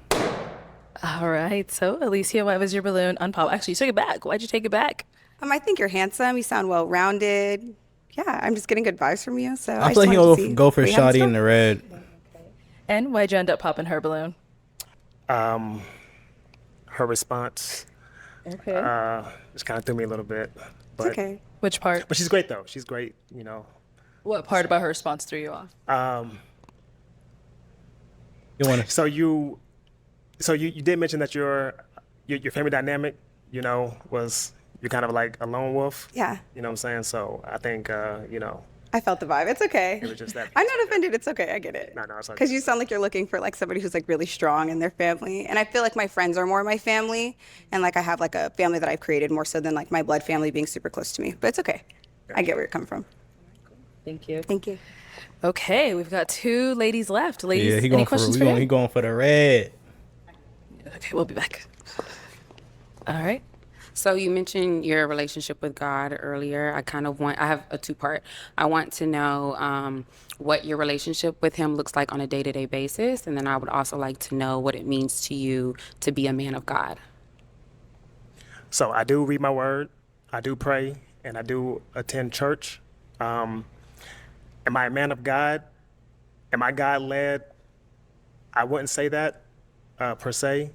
All right. So, Alicia, why was your balloon unpop? Actually, you took it back. Why'd you take it back? I think you're handsome. You sound well-rounded. Yeah, I'm just getting good vibes from you. So I feel like he'll go for Shotty in the red. And why'd you end up popping her balloon? Her response just kind of threw me a little bit. But, it's okay. Which part? But she's great, though. She's great, you know. What part about her response threw you off? So you did mention that your family dynamic, you know, was you're kind of like a lone wolf. Yeah. You know what I'm saying? So I think you know. I felt the vibe. It's okay. It was just that. I'm not offended. It's okay. I get it. No, it's okay. Because you sound like you're looking for like somebody who's like really strong in their family. And I feel like my friends are more my family. And like I have like a family that I've created more so than like my blood family being super close to me. But it's okay. I get where you're coming from. Thank you. Thank you. Okay, we've got two ladies left. Ladies, Yeah, he any going questions for for him? he going for the red. Okay, we'll be back. All right. So you mentioned your relationship with God earlier. I have a two-part. I want to know what your relationship with him looks like on a day-to-day basis. And then I would also like to know what it means to you to be a man of God. So I do read my word, I do pray, and I do attend church. Am I a man of God? Am I God-led? I wouldn't say that per se.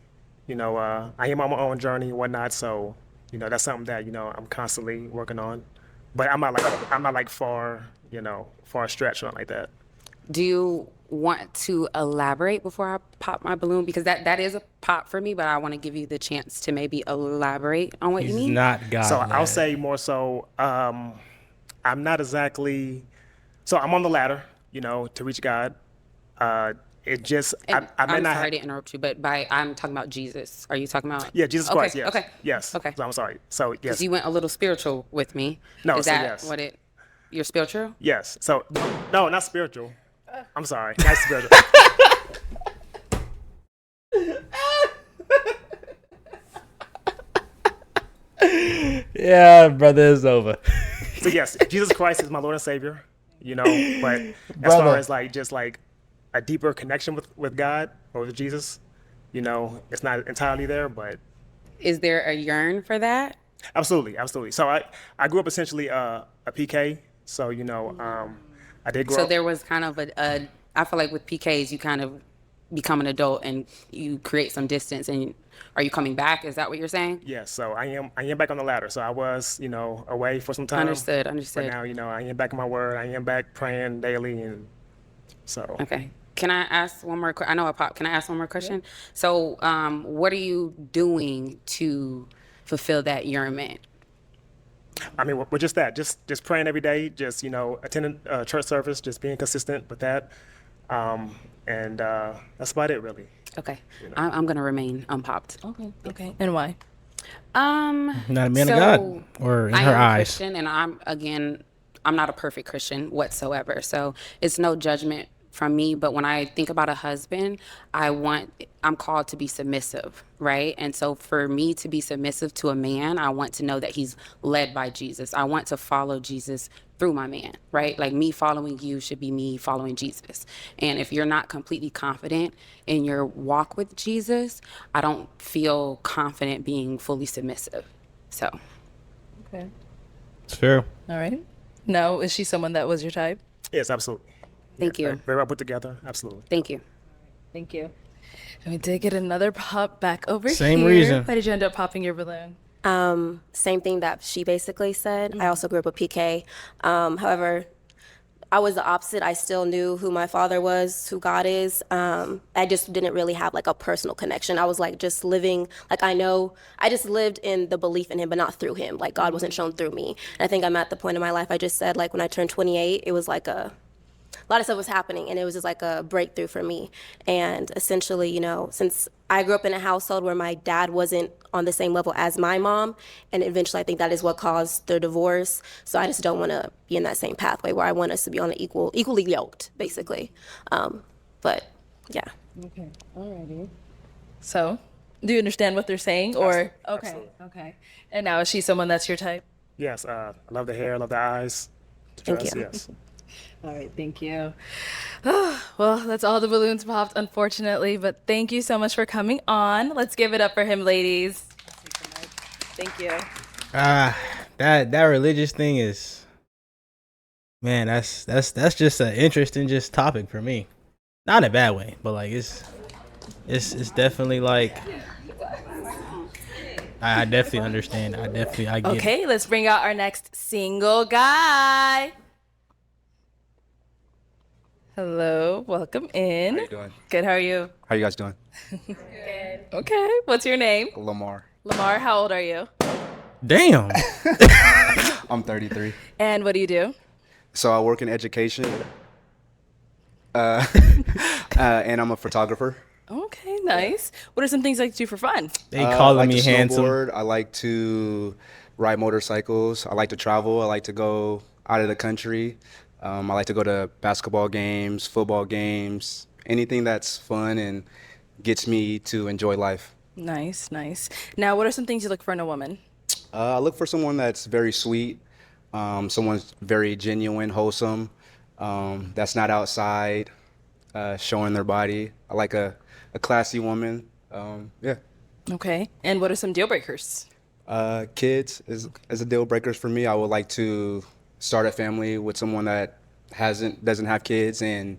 You know, I am on my own journey and whatnot, so you know that's something that you know I'm constantly working on. But I'm not like far stretched or nothing like that. Do you want to elaborate before I pop my balloon? Because that is a pop for me, but I want to give you the chance to maybe elaborate on what you mean. He's not God. So I'll say more so. I'm not exactly. So I'm on the ladder, you know, to reach God. It just And I may I'm not. sorry to interrupt you, but I'm talking about Jesus. Are you talking about? Yeah, Jesus Christ. Yes. Okay. Yes. Okay. So I'm sorry. So yes. Because you went a little spiritual with me. No, Is so that yes. what it? You're spiritual? Yes. So no, not spiritual. I'm sorry. Not spiritual. Yeah, brother, it's over. So yes, Jesus Christ is my Lord and Savior. You know, but as Brother. far as like just like a deeper connection with God or with Jesus, you know, it's not entirely there, but Is there a yearn for that? absolutely. So I grew up essentially a PK. So you know, I did grow So up. there was kind of I feel like with PKs, you kind of become an adult and you create some distance and Are you coming back? Is that what you're saying? Yes, so I am back on the ladder. So I was, away for some time. Understood. But now, I am back in my word. I am back praying daily, and so. Okay. Can I ask one more? I know I popped. Can I ask one more question? So, what are you doing to fulfill that yearning? I mean, we're just that, just praying every day, just attending church service, just being consistent with that, and that's about it, really. Okay, I'm gonna remain unpopped. Okay. And why? Not a man of God, or in I her am a eyes. Christian, and I'm not a perfect Christian whatsoever. So it's no judgment from me. But when I think about a husband, I'm called to be submissive, right? And so for me to be submissive to a man, I want to know that he's led by Jesus. I want to follow Jesus through my man, right? Like me following you should be me following Jesus. And if you're not completely confident in your walk with Jesus, I don't feel confident being fully submissive. So. Okay. It's fair. All right. Now, is she someone that was your type? Yes, absolutely. Thank you. Very well put together. Absolutely. Thank you. Thank you. And we did get another pop back over Same here. reason. Why did you end up popping your balloon? Same thing that she basically said. I also grew up with PK. However, I was the opposite. I still knew who my father was, who God is. I just didn't really have like a personal connection. I was like just living, like I just lived in the belief in him, but not through him. Like God wasn't shown through me. And I think I'm at the point in my life, I just said like when I turned 28, it was like a lot of stuff was happening, and it was just like a breakthrough for me. And essentially, since I grew up in a household where my dad wasn't on the same level as my mom, and eventually I think that is what caused their divorce. So I just don't want to be in that same pathway where I want us to be on an equally yoked, basically. But yeah. Okay. Alrighty. So, do you understand what they're saying, or Absolutely. Okay. And now is she someone that's your type? Yes, I love the hair, I love the eyes. Thank Dress, you. Yes. All right, thank you. Well, that's all the balloons popped, unfortunately, but thank you so much for coming on. Let's give it up for him, ladies. Thank you. That religious thing is, man, that's just an interesting topic for me. Not in a bad way, but like it's definitely like I definitely understand. I get it. Okay, let's bring out our next single guy. Hello, welcome in. How you doing? Good, how are you? How you guys doing? Good. Okay, what's your name? Lamar. Lamar, how old are you? Damn. I'm 33. And what do you do? So I work in education, and I'm a photographer. Okay, nice. What are some things you like to do for fun? They I calling like me to handsome. snowboard. I like to ride motorcycles. I like to travel. I like to go out of the country. I like to go to basketball games, football games, anything that's fun and gets me to enjoy life. Nice, nice. Now, what are some things you look for in a woman? I look for someone that's very sweet, someone's very genuine, wholesome, that's not outside showing their body. I like a classy woman. Yeah. Okay. And what are some deal breakers? Kids is a deal breaker for me. I would like to start a family with someone that doesn't have kids, and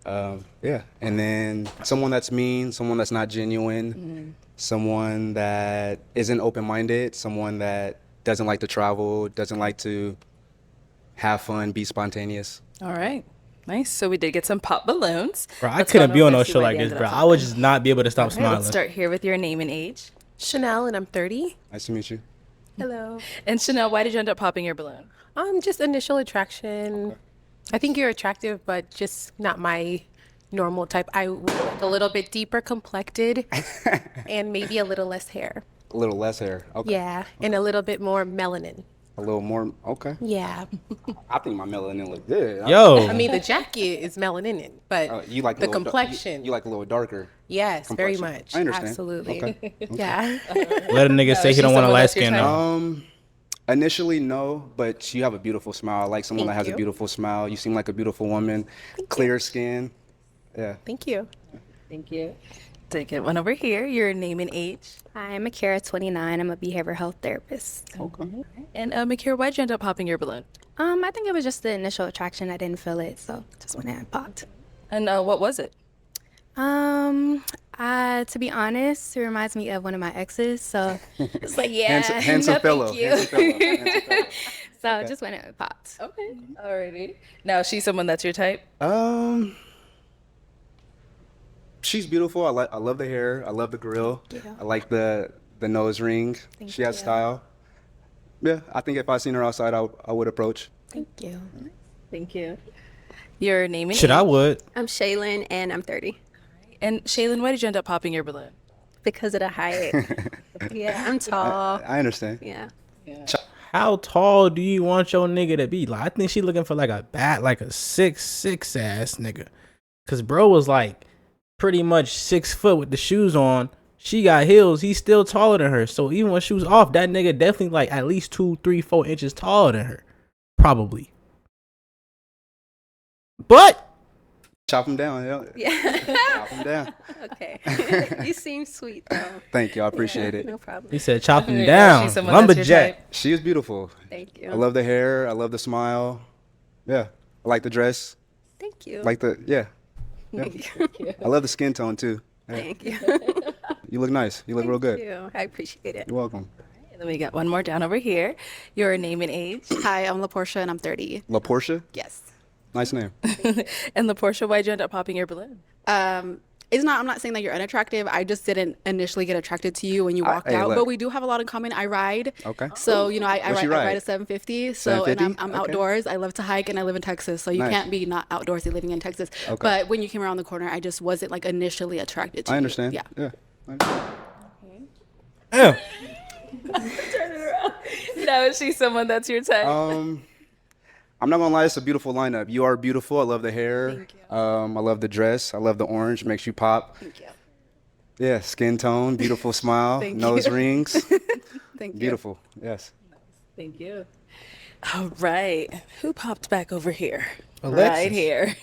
yeah, and then someone that's mean, someone that's not genuine, someone that isn't open-minded, someone that doesn't like to travel, doesn't like to have fun, be spontaneous. All right. Nice. So we did get some pop balloons. Bro, I Let's go couldn't be on no and see show what like they this, ended bro. up I would popping. just not be able to stop Okay, smiling. let's start here with your name and age. Chanel, and I'm 30. Nice to meet you. Hello. And Chanel, why did you end up popping your balloon? Just initial attraction. I think you're attractive, but just not my normal type. I would like a little bit deeper complected and maybe a little less hair. A little less hair. Okay. Yeah, and a little bit more melanin. A little more. Okay. Yeah. I think my melanin look good. Yo. I mean, the jacket is melanin, but You like a the little complexion. you like a little darker. Yes, very complexion. much. I understand. Absolutely. Okay. Yeah. Let a nigga say he don't want a light skin though. Initially, no, but you have a beautiful smile. I like someone that has a beautiful smile. You seem like a beautiful woman. Clear skin. Yeah. Thank you. Thank you. Take it one over here. Your name and age. Hi, I'm Akira, 29. I'm a behavioral health therapist. Okay. And Akira, why'd you end up popping your balloon? I think it was just the initial attraction. I didn't feel it, so just went ahead and popped. And what was it? I To be honest, it reminds me of one of my exes. So it's like, yeah, handsome no, fellow. thank you. Handsome fellow. Handsome fellow. So just when it popped. Okay. Alrighty. Now, she's someone that's your type? She's beautiful. I love the hair. I love the grill. Thank you. I like the nose ring. Thank She has you. style. Yeah, I think if I seen her outside, I would approach. Thank you. Thank you. Your name and Shit, I age. would. I'm Shaylin, and I'm 30. And Shaylin, why did you end up popping your balloon? Because of the height. Yeah, I'm tall. I understand. Yeah. How tall do you want your nigga to be? Like, I think she looking for like a 6'6" ass nigga. Cause bro was like pretty much 6 foot with the shoes on. She got heels. He's still taller than her. So even when shoes off, that nigga definitely like at least 2, 3, 4 inches taller than her. Probably. But Chop him down. Yeah. Chop him down. Okay. You seem sweet, though. Thank you. I appreciate it. No problem. he said chop him Yeah, down. she's someone that's your Lumberjack. type. She is beautiful. Thank you. I love the hair. I love the smile. Yeah. I like the dress. Thank you. Yeah. I love the skin tone too. Yeah. Thank you. You look nice. You look real good. Thank you. I appreciate it. You're welcome. And then we got one more down over here. Your name and age. Hi, I'm LaPortia and I'm 30. La Portia? Yes. Nice name. And LaPortia, why'd you end up popping your balloon? It's not. I'm not saying that you're unattractive. I just didn't initially get attracted to you when you walked hey, out. look. But we do have a lot in common. I ride. Okay. So I What you ride ride? a 750. So 750? and I'm Okay. outdoors. I love to hike and I live in Texas. So you Nice. can't be not outdoorsy living in Texas. Okay. But when you came around the corner, I just wasn't like initially attracted to I you. understand. Yeah. Yeah. Yeah. Now, is she someone that's your type? I'm not gonna lie, it's a beautiful lineup. You are beautiful. I love the hair. Thank you. I love the dress. I love the orange. Makes you pop. Thank you. Yeah, skin tone, beautiful smile, Thank nose you. rings. Thank you. Beautiful. Yes. Thank you. All right. Who popped back over here? Alexis. Right here.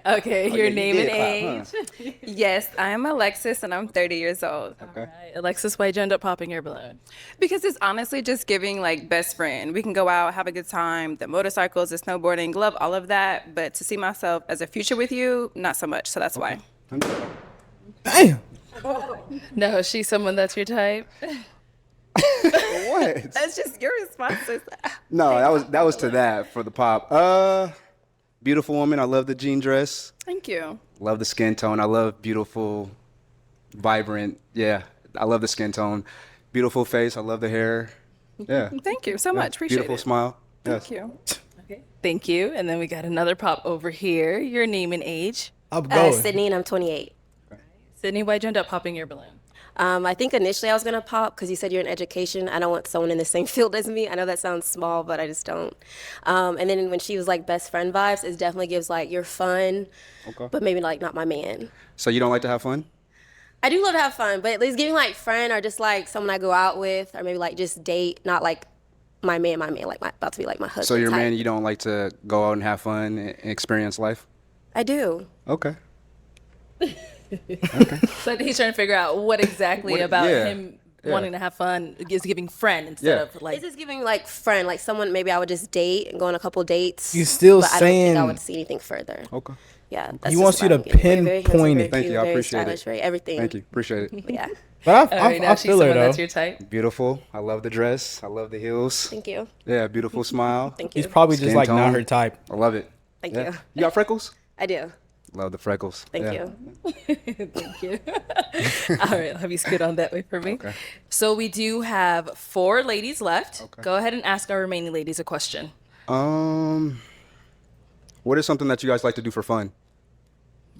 Okay, your yeah, you name and did pop, age. Yes, I'm Alexis and I'm 30 years old. Okay. Right. Alexis, why'd you end up popping your balloon? Because it's honestly just giving like best friend. We can go out, have a good time, the motorcycles, the snowboarding, love all of that. But to see myself as a future with you, not so much. So that's why. Damn. No, is she someone that's your type? What? That's just your responses. No, that was to that for the pop. Beautiful woman. I love the jean dress. Thank you. Love the skin tone. I love beautiful, vibrant. Yeah, I love the skin tone. Beautiful face. I love the hair. Yeah. Thank you so Yeah. much. Appreciate Beautiful it. smile. Yes. Thank you. Okay. Thank you. And then we got another pop over here. Your name and age. I'm going. Sydney, and I'm 28. Sydney, why'd you end up popping your balloon? I think initially I was gonna pop because you said you're in education. I don't want someone in the same field as me. I know that sounds small, but I just don't. And then when she was like best friend vibes, it definitely gives like you're fun, Okay. but maybe like not my man. So you don't like to have fun? I do love to have fun, but it's giving like friend or just like someone I go out with, or maybe like just date, not like my man, like about to be like my husband. So your type. man, you don't like to go out and have fun and experience life? I do. Okay. So he's trying to figure out what exactly What- about yeah, him yeah. wanting to have fun is giving friend instead Yeah. of like. It's just giving like friend, like someone maybe I would just date and go on a couple dates. You still but I don't think I saying- would see anything further. Okay. Yeah. He that's wants just you what to I'm getting. Very handsome, pinpoint very it. Thank cute, you. I very appreciate stylish, it. very everything. Thank you. Appreciate it. But yeah. But All right, I now she's feel her someone though. that's your type. Beautiful. I love the dress. I love the heels. Thank you. Yeah, beautiful smile. Thank you. He's probably just Skin like not tone. her type. I love it. Thank Yeah. you. You got freckles? I do. Love the freckles. Thank Yeah. you. Thank you. All right, I'll have you scoot on that way for me. Okay. So we do have 4 ladies left. Okay. Go ahead and ask our remaining ladies a question. What is something that you guys like to do for fun?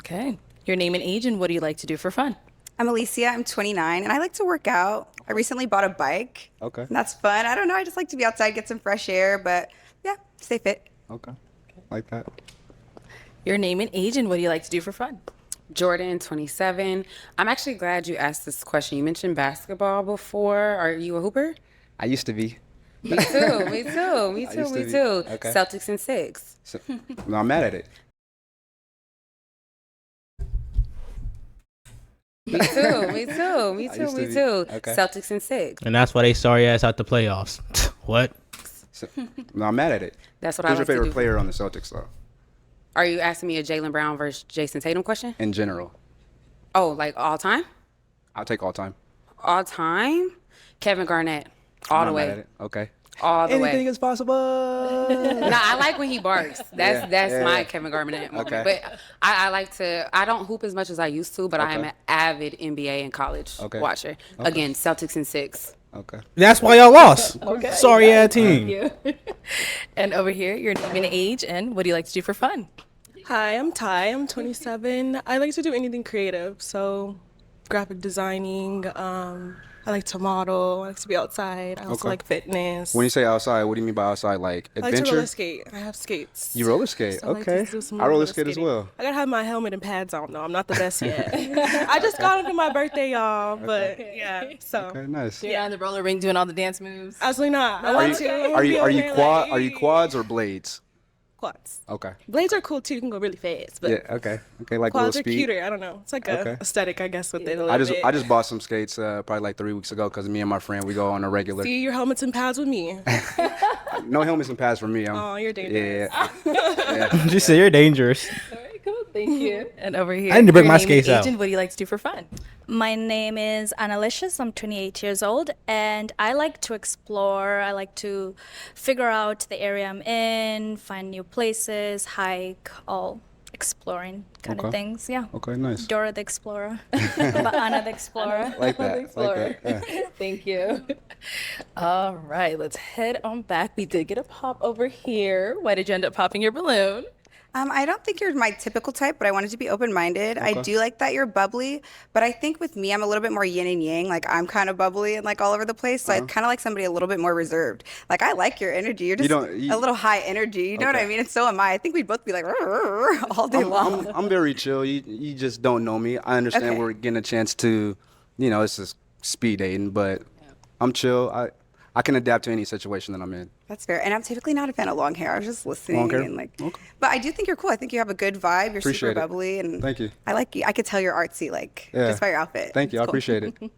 Okay. Your name and age, and what do you like to do for fun? I'm Alicia. I'm 29, and I like to work out. I recently bought a bike. Okay. And that's fun. I don't know. I just like to be outside, get some fresh air, but yeah, stay fit. Okay. Like that. Your name and age, and what do you like to do for fun? Jordan, 27. I'm actually glad you asked this question. You mentioned basketball before. Are you a hooper? I used to be. Me too. Me too. Me I too. used to Me be. too. Okay. Celtics in 6. So, no, I'm mad at it. Me too. Me too. Me I too. used to Me be. too. Okay. Celtics in 6. And that's why they sorry ass out the playoffs. What? So, no, I'm mad at it. That's what I Who's your like to favorite do. player on the Celtics, though? Are you asking me a Jaylen Brown versus Jason Tatum question? In general. Oh, like all time? I'll take all time. All time? Kevin Garnett. All I'm the not mad way. at it. Okay. All the Anything way. is possible. Nah, I like when he barks. That's Yeah. my Kevin Garnett moment. Okay. But I like to. I don't hoop as much as I used to, but I am Okay. an avid NBA and college Okay. watcher. Okay. Again, Celtics in 6. Okay. That's why y'all lost. Okay. Sorry, yeah, team. thank you. And over here, your name and age, and what do you like to do for fun? Hi, I'm Ty. I'm 27. I like to do anything creative, so graphic designing. I like to model. I like to be outside. I also Okay. like fitness. When you say outside, what do you mean by outside? Like I like to adventure? roller skate. I have skates. You roller skate? So I like to Okay. do some I roller roller skate as skating. well. I gotta have my helmet and pads on though. I'm not the best yet. I just got them for my birthday, y'all. But yeah, so. Okay, nice. You're on the roller rink doing all the dance moves. Absolutely not. I Are want you to. I wanna are be you over are you there quad like, are you quads or blades? quads? Okay. Blades are cool too. You can go really fast. But Yeah. Okay. Okay. Like a little quads are speed. cuter. I don't know. It's like a Okay. aesthetic, I guess, with it a little bit. I just bought some skates probably like 3 weeks ago because me and my friend we go on a regular. See your helmets and pads with me. No helmets and pads for me. Oh, you're dangerous. Yeah. She said you're dangerous. Thank you. And over here, I need to bring your my name and skates age, out. and what do you like to do for fun? My name is Annalicious. I'm 28 years old, and I like to explore. I like to figure out the area I'm in, find new places, hike, all exploring kind of Okay. things. Yeah. Okay, nice. Dora the Explorer, but Anna the Explorer. Like that. Like that. Yeah. Thank you. All right, let's head on back. We did get a pop over here. Why did you end up popping your balloon? I don't think you're my typical type, but I wanted to be open-minded. I Okay. do like that you're bubbly, but I think with me, I'm a little bit more yin and yang. Like I'm kind of bubbly and like all over the place. So I kind of like somebody a little bit more reserved. Like I like your energy. You're You just don't- you- a little high energy. You know what I Okay. mean? And so am I. I think we'd both be like all day long. I'm very chill. You just don't know me. I understand Okay. we're getting a chance to, it's just speed dating, but I'm chill. I can adapt to any situation that I'm in. That's fair. And I'm typically not a fan of long hair. I was just listening Long hair? and like, but I do think you're cool. I think you have a good vibe. You're Appreciate super it. bubbly and Thank you. I like you. I could tell you're artsy, like Yeah. just by your outfit. Thank you. It's I cool. appreciate it.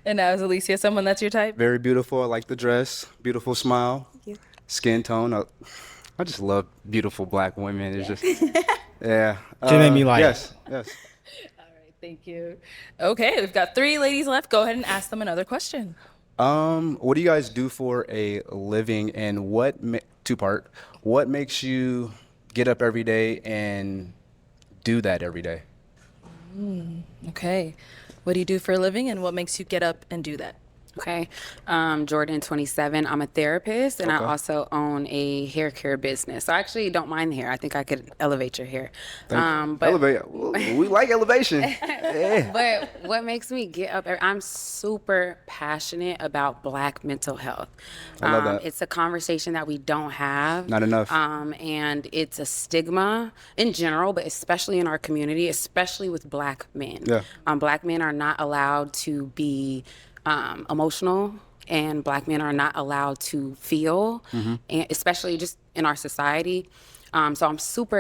And now is Alicia someone that's your type? Very beautiful. I like the dress. Beautiful smile. you. Skin tone. I just love beautiful black women. It's just, yeah. She made me like it. Yes. Yes. Thank you. Okay, we've got 3 ladies left. Go ahead and ask them another question. What do you guys do for a living, and two-part? What makes you get up every day and do that every day? Okay. What do you do for a living, and what makes you get up and do that? Okay. Jordan, 27. I'm a therapist, and I Okay. also own a hair care business. So I actually don't mind the hair. I think I could elevate your hair. But We like elevation. Yeah. But what makes me get up? I'm super passionate about Black mental health. I love that. It's a conversation that we don't have. Not enough. And it's a stigma in general, but especially in our community, especially with Black men. Yeah. Black men are not allowed to be emotional, and Black men are not allowed to feel, and especially just in our society. So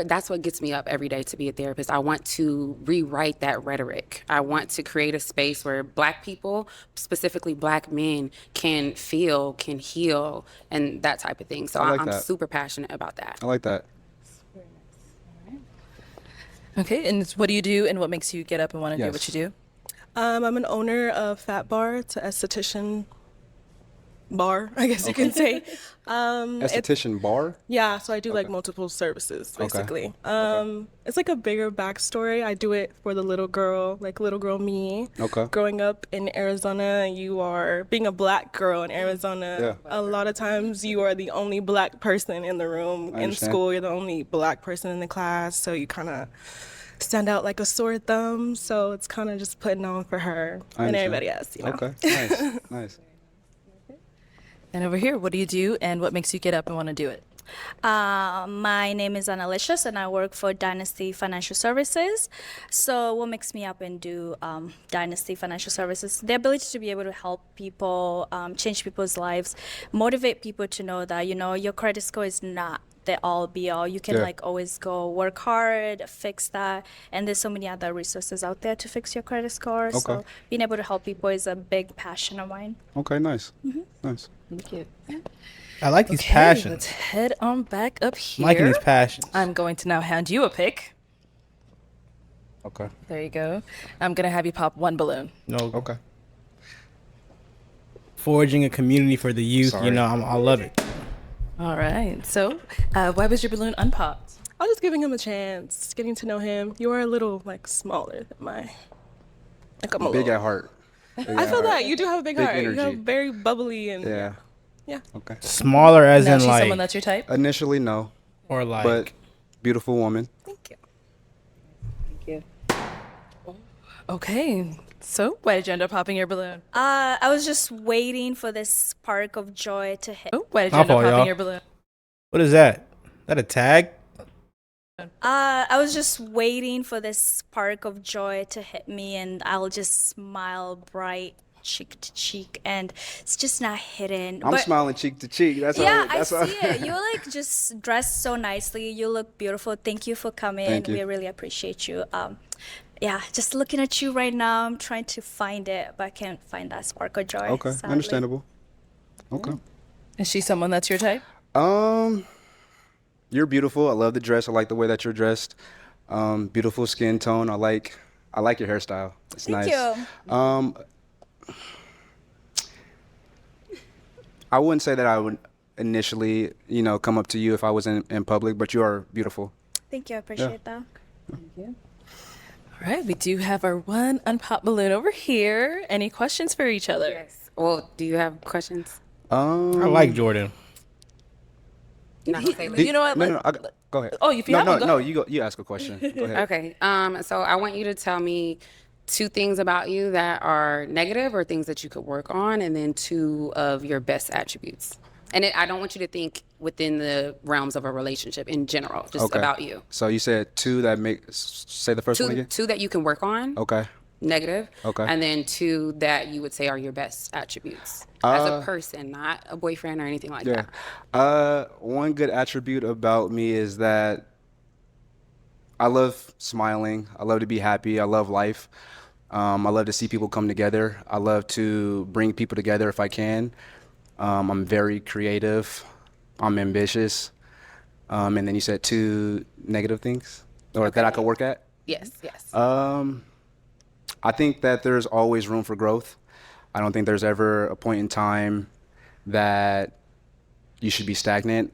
that's what gets me up every day to be a therapist. I want to rewrite that rhetoric. I want to create a space where Black people, specifically Black men, can feel, can heal, and that type of thing. So I like I'm that. super passionate about that. I like that. Okay, and what do you do, and what makes you get up and want to do what you do? I'm an owner of Fat Bar. It's an esthetician bar, I guess you can say. Esthetician bar? Yeah, so I do like multiple services, Okay. basically. It's like a bigger backstory. I do it for the little girl, like little girl me. Okay. Growing up in Arizona, you are being a Black girl in Arizona. Yeah. A lot of times you are the only Black person in the room. I In understand. school, you're the only Black person in the class, so you kind of stand out like a sore thumb. So it's kind of just putting on for her I and understand. everybody else, you know. Okay. Nice. Nice. And over here, what do you do, and what makes you get up and want to do it? My name is Annalicious, and I work for Dynasty Financial Services. So what makes me up and do Dynasty Financial Services? The ability to be able to help people, change people's lives, motivate people to know that, your credit score is not the all be all. You can Yeah. always go work hard, fix that. And there's so many other resources out there to fix your credit score. Okay. So being able to help people is a big passion of mine. Okay, nice. Mm-hmm. Nice. Thank you. I like these Okay, passions. let's head on back up here. Liking these passions. I'm going to now hand you a pick. Okay. There you go. I'm gonna have you pop one balloon. No. Okay. Forging a community for the youth. Sorry. You know, I love it. All right. So, why was your balloon unpopped? I was just giving him a chance, getting to know him. You are a little like smaller than my. Like I'm a Big little. at heart. Big I at feel heart. that you do have a big, Big heart. You energy. have very bubbly and Yeah. yeah. Okay. Smaller as Now in she's like, someone that's your type. Initially, no, or like, but beautiful woman. Thank you. Thank you. Okay. So, why did you end up popping your balloon? I was just waiting for this spark of joy to hit. Oh, why did you My end up fault, popping y'all. your balloon? what is that? That a tag? I was just waiting for this spark of joy to hit me, and I'll just smile bright, cheek to cheek, and it's just not hidden. I'm But smiling cheek to cheek. That's yeah, that's I see it. You're like just dressed so nicely. You look beautiful. Thank you for coming. Thank you. We really appreciate you. Yeah, just looking at you right now, I'm trying to find it, but I can't find that spark of joy. Okay, sadly. understandable. Okay. Is she someone that's your type? You're beautiful. I love the dress. I like the way that you're dressed. Beautiful skin tone. I like your hairstyle. It's Thank nice. you. I wouldn't say that I would initially, come up to you if I was in public, but you are beautiful. Thank you. I appreciate that. All right. We do have our one unpopped balloon over here. Any questions for each other? Yes. Well, do you have questions? I like Jordan. No, say You know what? No, go ahead. Oh, if you have one, go no, ahead. you ask a question. Go ahead. Okay. So I want you to tell me 2 things about you that are negative or things that you could work on, and then 2 of your best attributes. And I don't want you to think within the realms of a relationship in general, just Okay. about you. So you said 2 that say the first one again? 2 that you can work on, Okay. negative. Okay. And then 2 that you would say are your best attributes as a person, not a boyfriend or anything like Yeah. that. One good attribute about me is that I love smiling. I love to be happy. I love life. I love to see people come together. I love to bring people together if I can. I'm very creative. I'm ambitious. And then you said 2 negative things, or that I could work at. Yes, yes. I think that there's always room for growth. I don't think there's ever a point in time that you should be stagnant.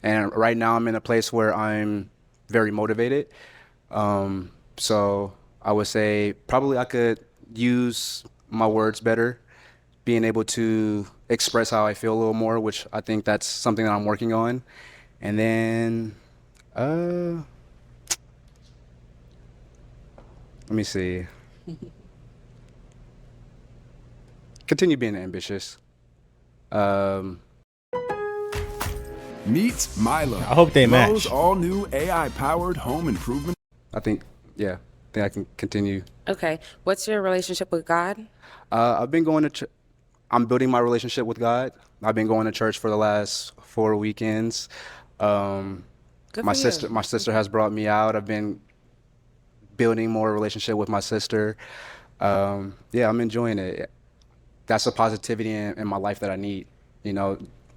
And right now I'm in a place where I'm very motivated. So I would say probably I could use my words better, being able to express how I feel a little more, which I think that's something that I'm working on. And then, let me see. Continue being ambitious. Meet Milo. I hope they match. Lowe's all-new AI-powered home improvement. I think I can continue. Okay. What's your relationship with God? I've been going to I'm building my relationship with God. I've been going to church for the last 4 weekends. Good My for sister you. my sister has brought me out. I've been building more relationship with my sister. I'm enjoying it. That's a positivity in my life that I need.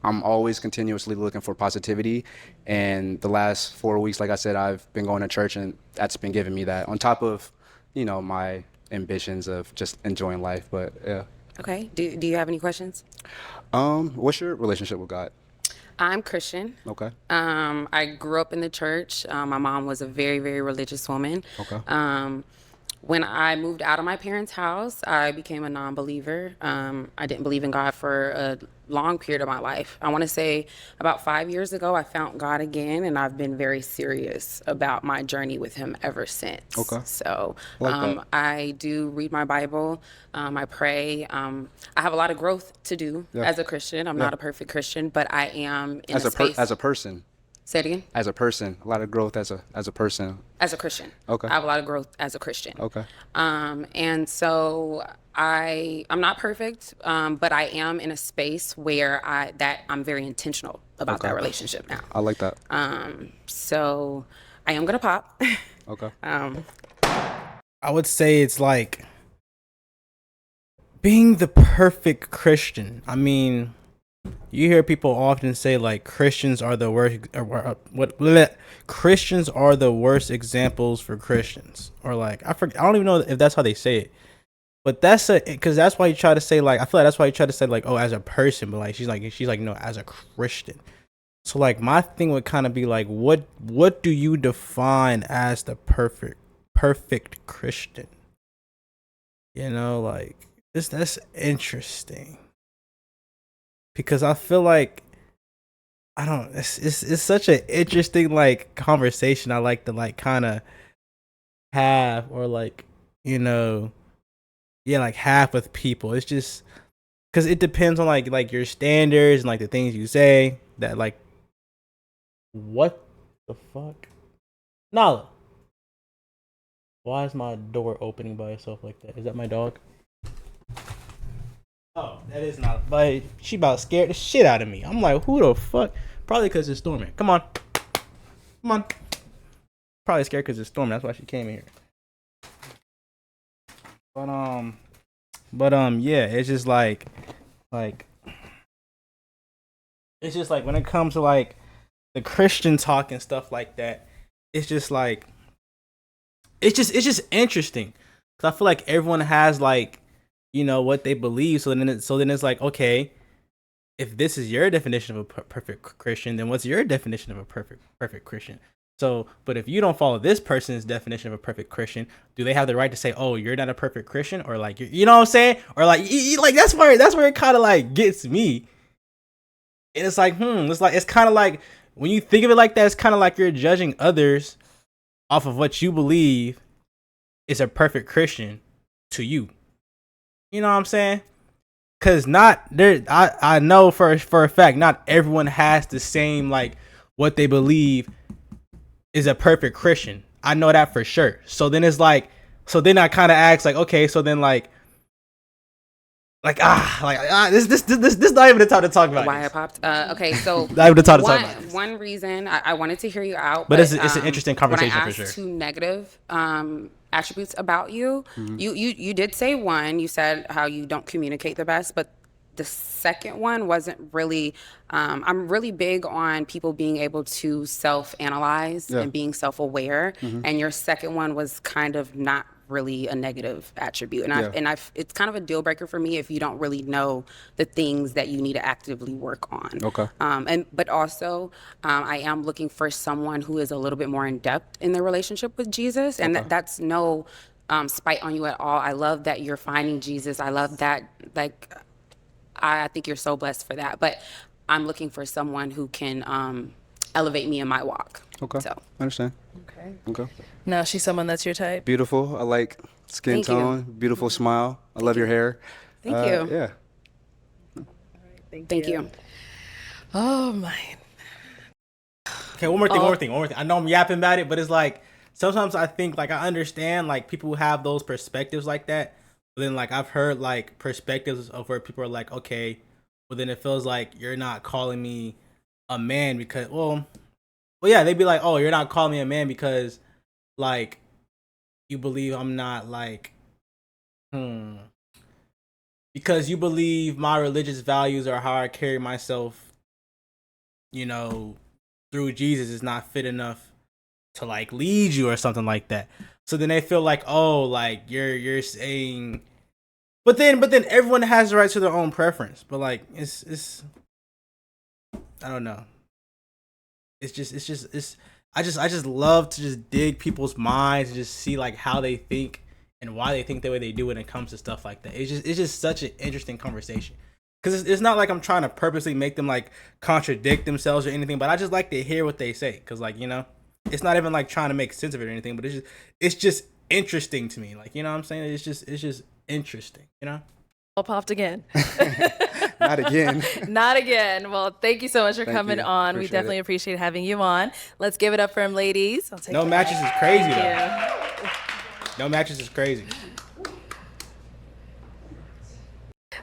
I'm always continuously looking for positivity, and the last 4 weeks, like I said, I've been going to church, and that's been giving me that on top of, my ambitions of just enjoying life. But yeah. Okay. Do you have any questions? What's your relationship with God? I'm Christian. Okay. I grew up in the church. My mom was a very, very religious woman. Okay. When I moved out of my parents' house, I became a non-believer. I didn't believe in God for a long period of my life. I want to say about 5 years ago, I found God again, and I've been very serious about my journey with Him ever since. Okay. So I like that. I do read my Bible. I pray. I have a lot of growth to do Yeah. as a Christian. I'm Yeah. not a perfect Christian, but I am in As a a space. as a person. Say it again. As a person, a lot of growth as a person. As a Christian. Okay. I have a lot of growth as a Christian. Okay. And so I'm not perfect, but I am in a space where I'm very intentional about Okay. that relationship now. I like that. So I am gonna pop. Okay. I would say it's like being the perfect Christian. I mean, you hear people often say like Christians are the worst, what bleh, Christians are the worst examples for Christians, or like I forget, I don't even know if that's how they say it, but that's because that's why you try to say like I feel like that's why you try to say like, oh, as a person, but like she's like no, as a Christian. So like my thing would kind of be like, what do you define as the perfect Christian? You know, like that's interesting. Because I feel like I don't it's such an interesting like conversation I like to like kind of have, or like, you know, yeah, like have with people. It's just because it depends on like your standards and like the things you say that like what the fuck? Nala, why is my door opening by itself like that? Is that my dog? Oh, that is not. But she about scared the shit out of me. I'm like, who the fuck? Probably because it's storming. Come on. Come on. Probably scared because it's storming. That's why she came in here. Yeah, it's just like, it's just like when it comes to like the Christian talk and stuff like that, it's just like, it's just interesting. Cause I feel like everyone has like, you know, what they believe. So then it's like, okay, if this is your definition of a perfect Christian, then what's your definition of a perfect Christian? So, but if you don't follow this person's definition of a perfect Christian, do they have the right to say, "Oh, you're not a perfect Christian," or like, you know what I'm saying, or like, like that's where it kind of like gets me. And it's like, it's kind of like when you think of it like that, it's kind of like you're judging others off of what you believe is a perfect Christian to you. You know what I'm saying? Cause not there, I know for a fact not everyone has the same like what they believe is a perfect Christian. I know that for sure. So then it's like, so then I kind of ask like, okay, so then this not even the time to talk about why this. I popped. Okay, so not even the time to talk about this. One reason I wanted to hear you out, but it's an interesting conversation when I for asked sure. 2 negative attributes about you, you did say one. You said how you don't communicate the best, but the second one wasn't really. I'm really big on people being able to self-analyze and being self-aware, and your second one was kind of not really a negative attribute, and it's kind of a deal breaker for me if you don't really know the things that you need to actively work on. Okay. But also, I am looking for someone who is a little bit more in depth in their relationship with Jesus, and that's no spite on you at all. I love that you're finding Jesus. I love that, like, I think you're so blessed for that. But I'm looking for someone who can elevate me in my walk. Okay. So. I understand. Okay. Now she's someone that's your type. Beautiful. I like skin Thank you. tone. Beautiful smile. I love your hair. Thank you. Yeah. Thank you. Oh my. Okay, one more thing. I know I'm yapping about it, but it's like sometimes I think like I understand like people who have those perspectives like that, but then like I've heard like perspectives of where people are like, okay, well then it feels like you're not calling me a man because well yeah, they'd be like, oh, you're not calling me a man because like you believe I'm not like because you believe my religious values or how I carry myself, you know, through Jesus is not fit enough to like lead you or something like that. So then they feel like, oh, like you're saying, but then everyone has the right to their own preference. But like it's I don't know. I just love to just dig people's minds and just see like how they think and why they think the way they do when it comes to stuff like that. It's just such an interesting conversation. Because it's not like I'm trying to purposely make them like contradict themselves or anything, but I just like to hear what they say. Because like, you know, it's not even like trying to make sense of it or anything, but it's just interesting to me. Like, you know what I'm saying? It's just interesting, you know? All popped again. Not again. Not again. Well, thank you so much for coming you. on. We Appreciate definitely it. appreciate having you on. Let's give it up for him, ladies. I'll take No that. mattress is crazy Thank though. No mattress is crazy.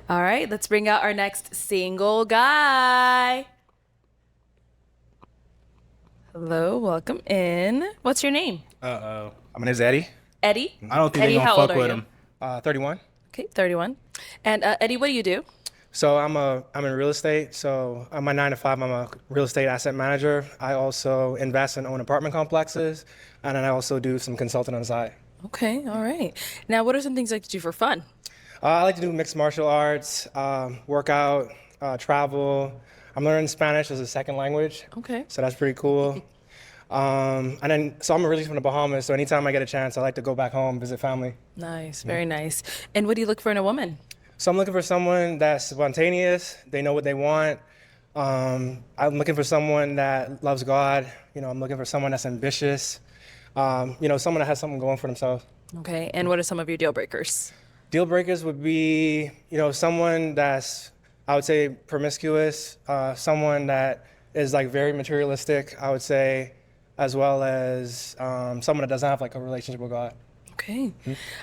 All right, let's bring out our next single guy. Hello, welcome in. What's your name? My name is Eddie. Eddie? I don't think Eddie, they're how gonna old fuck are with you? him. 31. Okay, 31. And Eddie, what do you do? So I'm in real estate. So on my 9 to 5, I'm a real estate asset manager. I also invest and own apartment complexes, and then I also do some consulting on the side. Okay, all right. Now, what are some things you like to do for fun? I like to do mixed martial arts, workout, travel. I'm learning Spanish as a second language. Okay. So that's pretty cool. So I'm originally from the Bahamas. So anytime I get a chance, I like to go back home, visit family. Nice, very nice. And what do you look for in a woman? So I'm looking for someone that's spontaneous. They know what they want. I'm looking for someone that loves God. I'm looking for someone that's ambitious. Someone that has something going for themselves. Okay, and what are some of your deal breakers? Deal breakers would be, someone that's, I would say, promiscuous, someone that is like very materialistic, I would say, as well as someone that doesn't have like a relationship with God. Okay.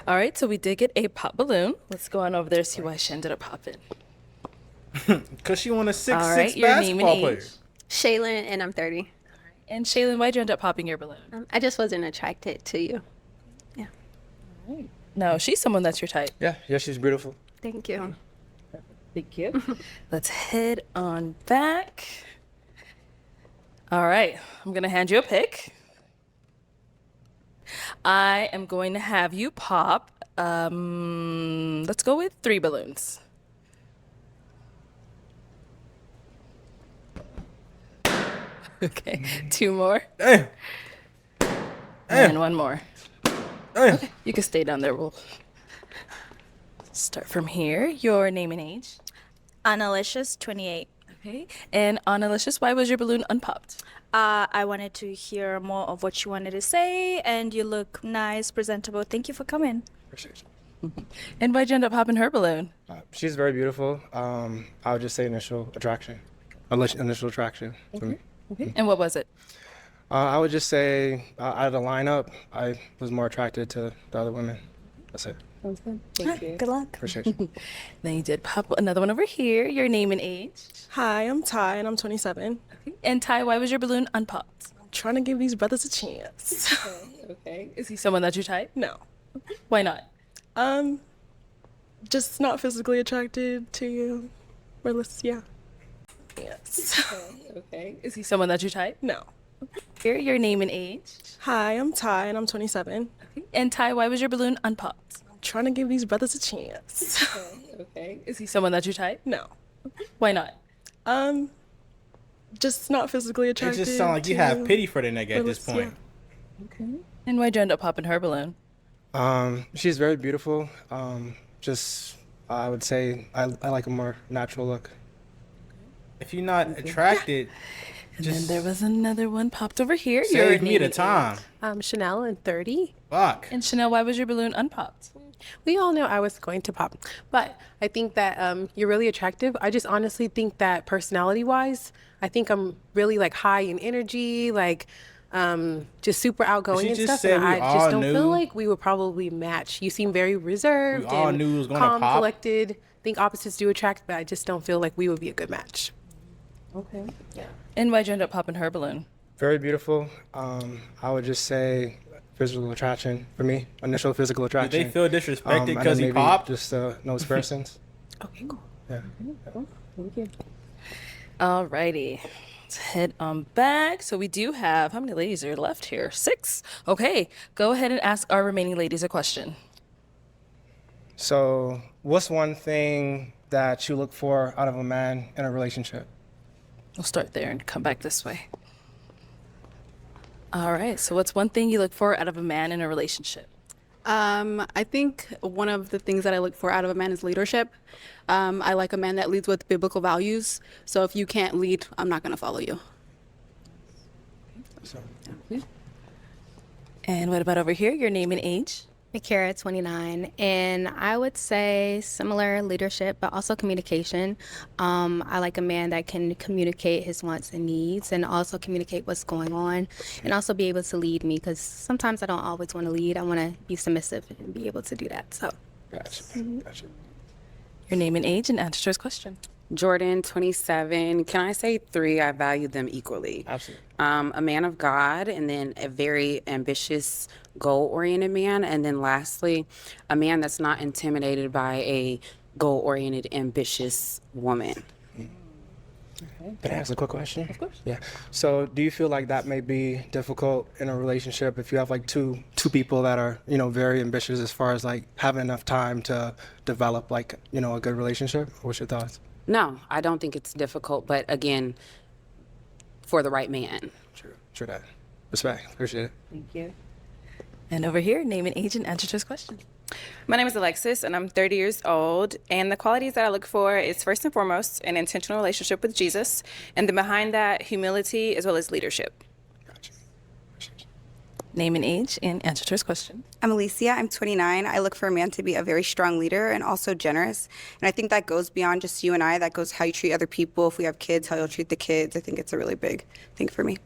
All right, so we did get a pop balloon. Let's go on over there, see why she ended up popping. Because she won a 6'6" All right, your name and basketball age. player. Shaylin, and I'm 30. And Shaylin, why'd you end up popping your balloon? I just wasn't attracted to you. No, she's someone that's your type. Yeah, she's beautiful. Thank you. Thank you. Let's head on back. All right, I'm gonna hand you a pick. I am going to have you pop, let's go with 3 balloons. Okay, 2 more. And 1 more. Okay, you can stay down there. We'll start from here. Your name and age. Annalicious, 28. Okay, and Annalicious, why was your balloon unpopped? I wanted to hear more of what you wanted to say, and you look nice, presentable. Thank you for coming. Appreciate you. And why'd you end up popping her balloon? She's very beautiful. I would just say initial attraction. Initial attraction for me. Okay. And what was it? I would just say out of the lineup, I was more attracted to the other women. That's it. Sounds good. Thank you. Good luck. Appreciate you. Then you did pop another one over here. Your name and age. Hi, I'm Ty, and I'm 27. And Ty, why was your balloon unpopped? I'm trying to give these brothers a chance. Okay. Is he someone that you type? No. Why not? Just not physically attracted to you. Or less, yeah. Yes. Okay. Is he someone that you type? No. Here, your name and age. Hi, I'm Ty, and I'm 27. And Ty, why was your balloon unpopped? I'm trying to give these brothers a chance. Okay. Is he someone that you type? No. Why not? Just not physically It attracted. just sounds like you have pity for the nigga at this point. Okay. And why'd you end up popping her balloon? She's very beautiful. I would say I like a more natural look. If you're not attracted, And then there was another one popped over here. save me the time. Chanel and 30. Fuck. And Chanel, why was your balloon unpopped? We all know I was going to pop, but I think that you're really attractive. I just honestly think that personality-wise, I think I'm really like high in energy, like just super outgoing She and just stuff. said And we I all just don't knew- feel like we would probably match. You seem very reserved We all and knew it was gonna calm, pop. collected. I think opposites do attract, but I just don't feel like we would be a good match. Okay. Yeah. And why'd you end up popping her balloon? Very beautiful. I would just say physical attraction for me. Initial physical attraction. they feel disrespected and 'cause then he maybe popped? Just no persons. Okay, cool. Yeah. Thank you. Alrighty. Let's head on back. So we do have, how many ladies are left here? 6. Okay. Go ahead and ask our remaining ladies a question. So, what's one thing that you look for out of a man in a relationship? We'll start there and come back this way. All right. So what's one thing you look for out of a man in a relationship? I think one of the things that I look for out of a man is leadership. I like a man that leads with biblical values. So if you can't lead, I'm not going to follow you. And what about over here? Your name and age? Akira, 29, and I would say similar leadership, but also communication. I like a man that can communicate his wants and needs and also communicate what's going on and also be able to lead me because sometimes I don't always want to lead. I want to be submissive and be able to do that. So, Gotcha. Your name and age and answer to his question. Jordan, 27. Can I say 3? I value them equally. Absolutely. A man of God, and then a very ambitious, goal-oriented man, and then lastly, a man that's not intimidated by a goal-oriented, ambitious woman. Can I ask a quick question? Of course. Yeah. So, do you feel like that may be difficult in a relationship if you have like two people that are, you know, very ambitious as far as like having enough time to develop like, you know, a good relationship? What's your thoughts? No, I don't think it's difficult, but again, for the right man. True that. Respect. Appreciate it. Thank you. And over here, name and age and answer to this question. My name is Alexis, and I'm 30 years old. And the qualities that I look for is first and foremost an intentional relationship with Jesus, and then behind that, humility as well as leadership. Name and age and answer to this question. I'm Alicia. I'm 29. I look for a man to be a very strong leader and also generous. And I think that goes beyond just you and I. That goes how you treat other people. If we have kids, how you'll treat the kids. I think it's a really big thing for me.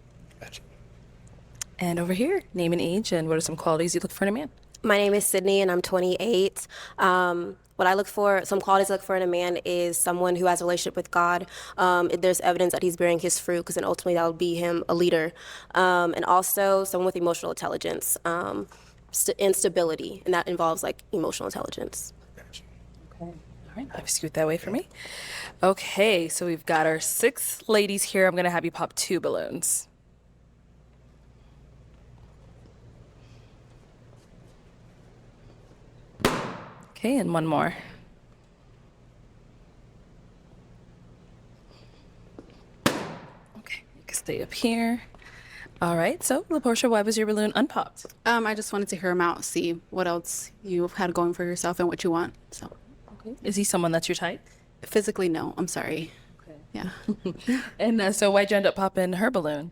And over here, name and age and what are some qualities you look for in a man? My name is Sydney, and I'm 28. What I look for, some qualities I look for in a man is someone who has a relationship with God. If there's evidence that he's bearing his fruit, because then ultimately that will be him a leader. And also someone with emotional intelligence and stability, and that involves like emotional intelligence. All right, I've scoot that way for me. Okay, so we've got our 6 ladies here. I'm gonna have you pop 2 balloons. Okay, and 1 more. Okay, you can stay up here. All right, so LaPortia, why was your balloon unpopped? I just wanted to hear him out, see what else you had going for yourself and what you want. So, okay. Is he someone that's your type? Physically, no. I'm sorry. Okay. Yeah. And so why'd you end up popping her balloon?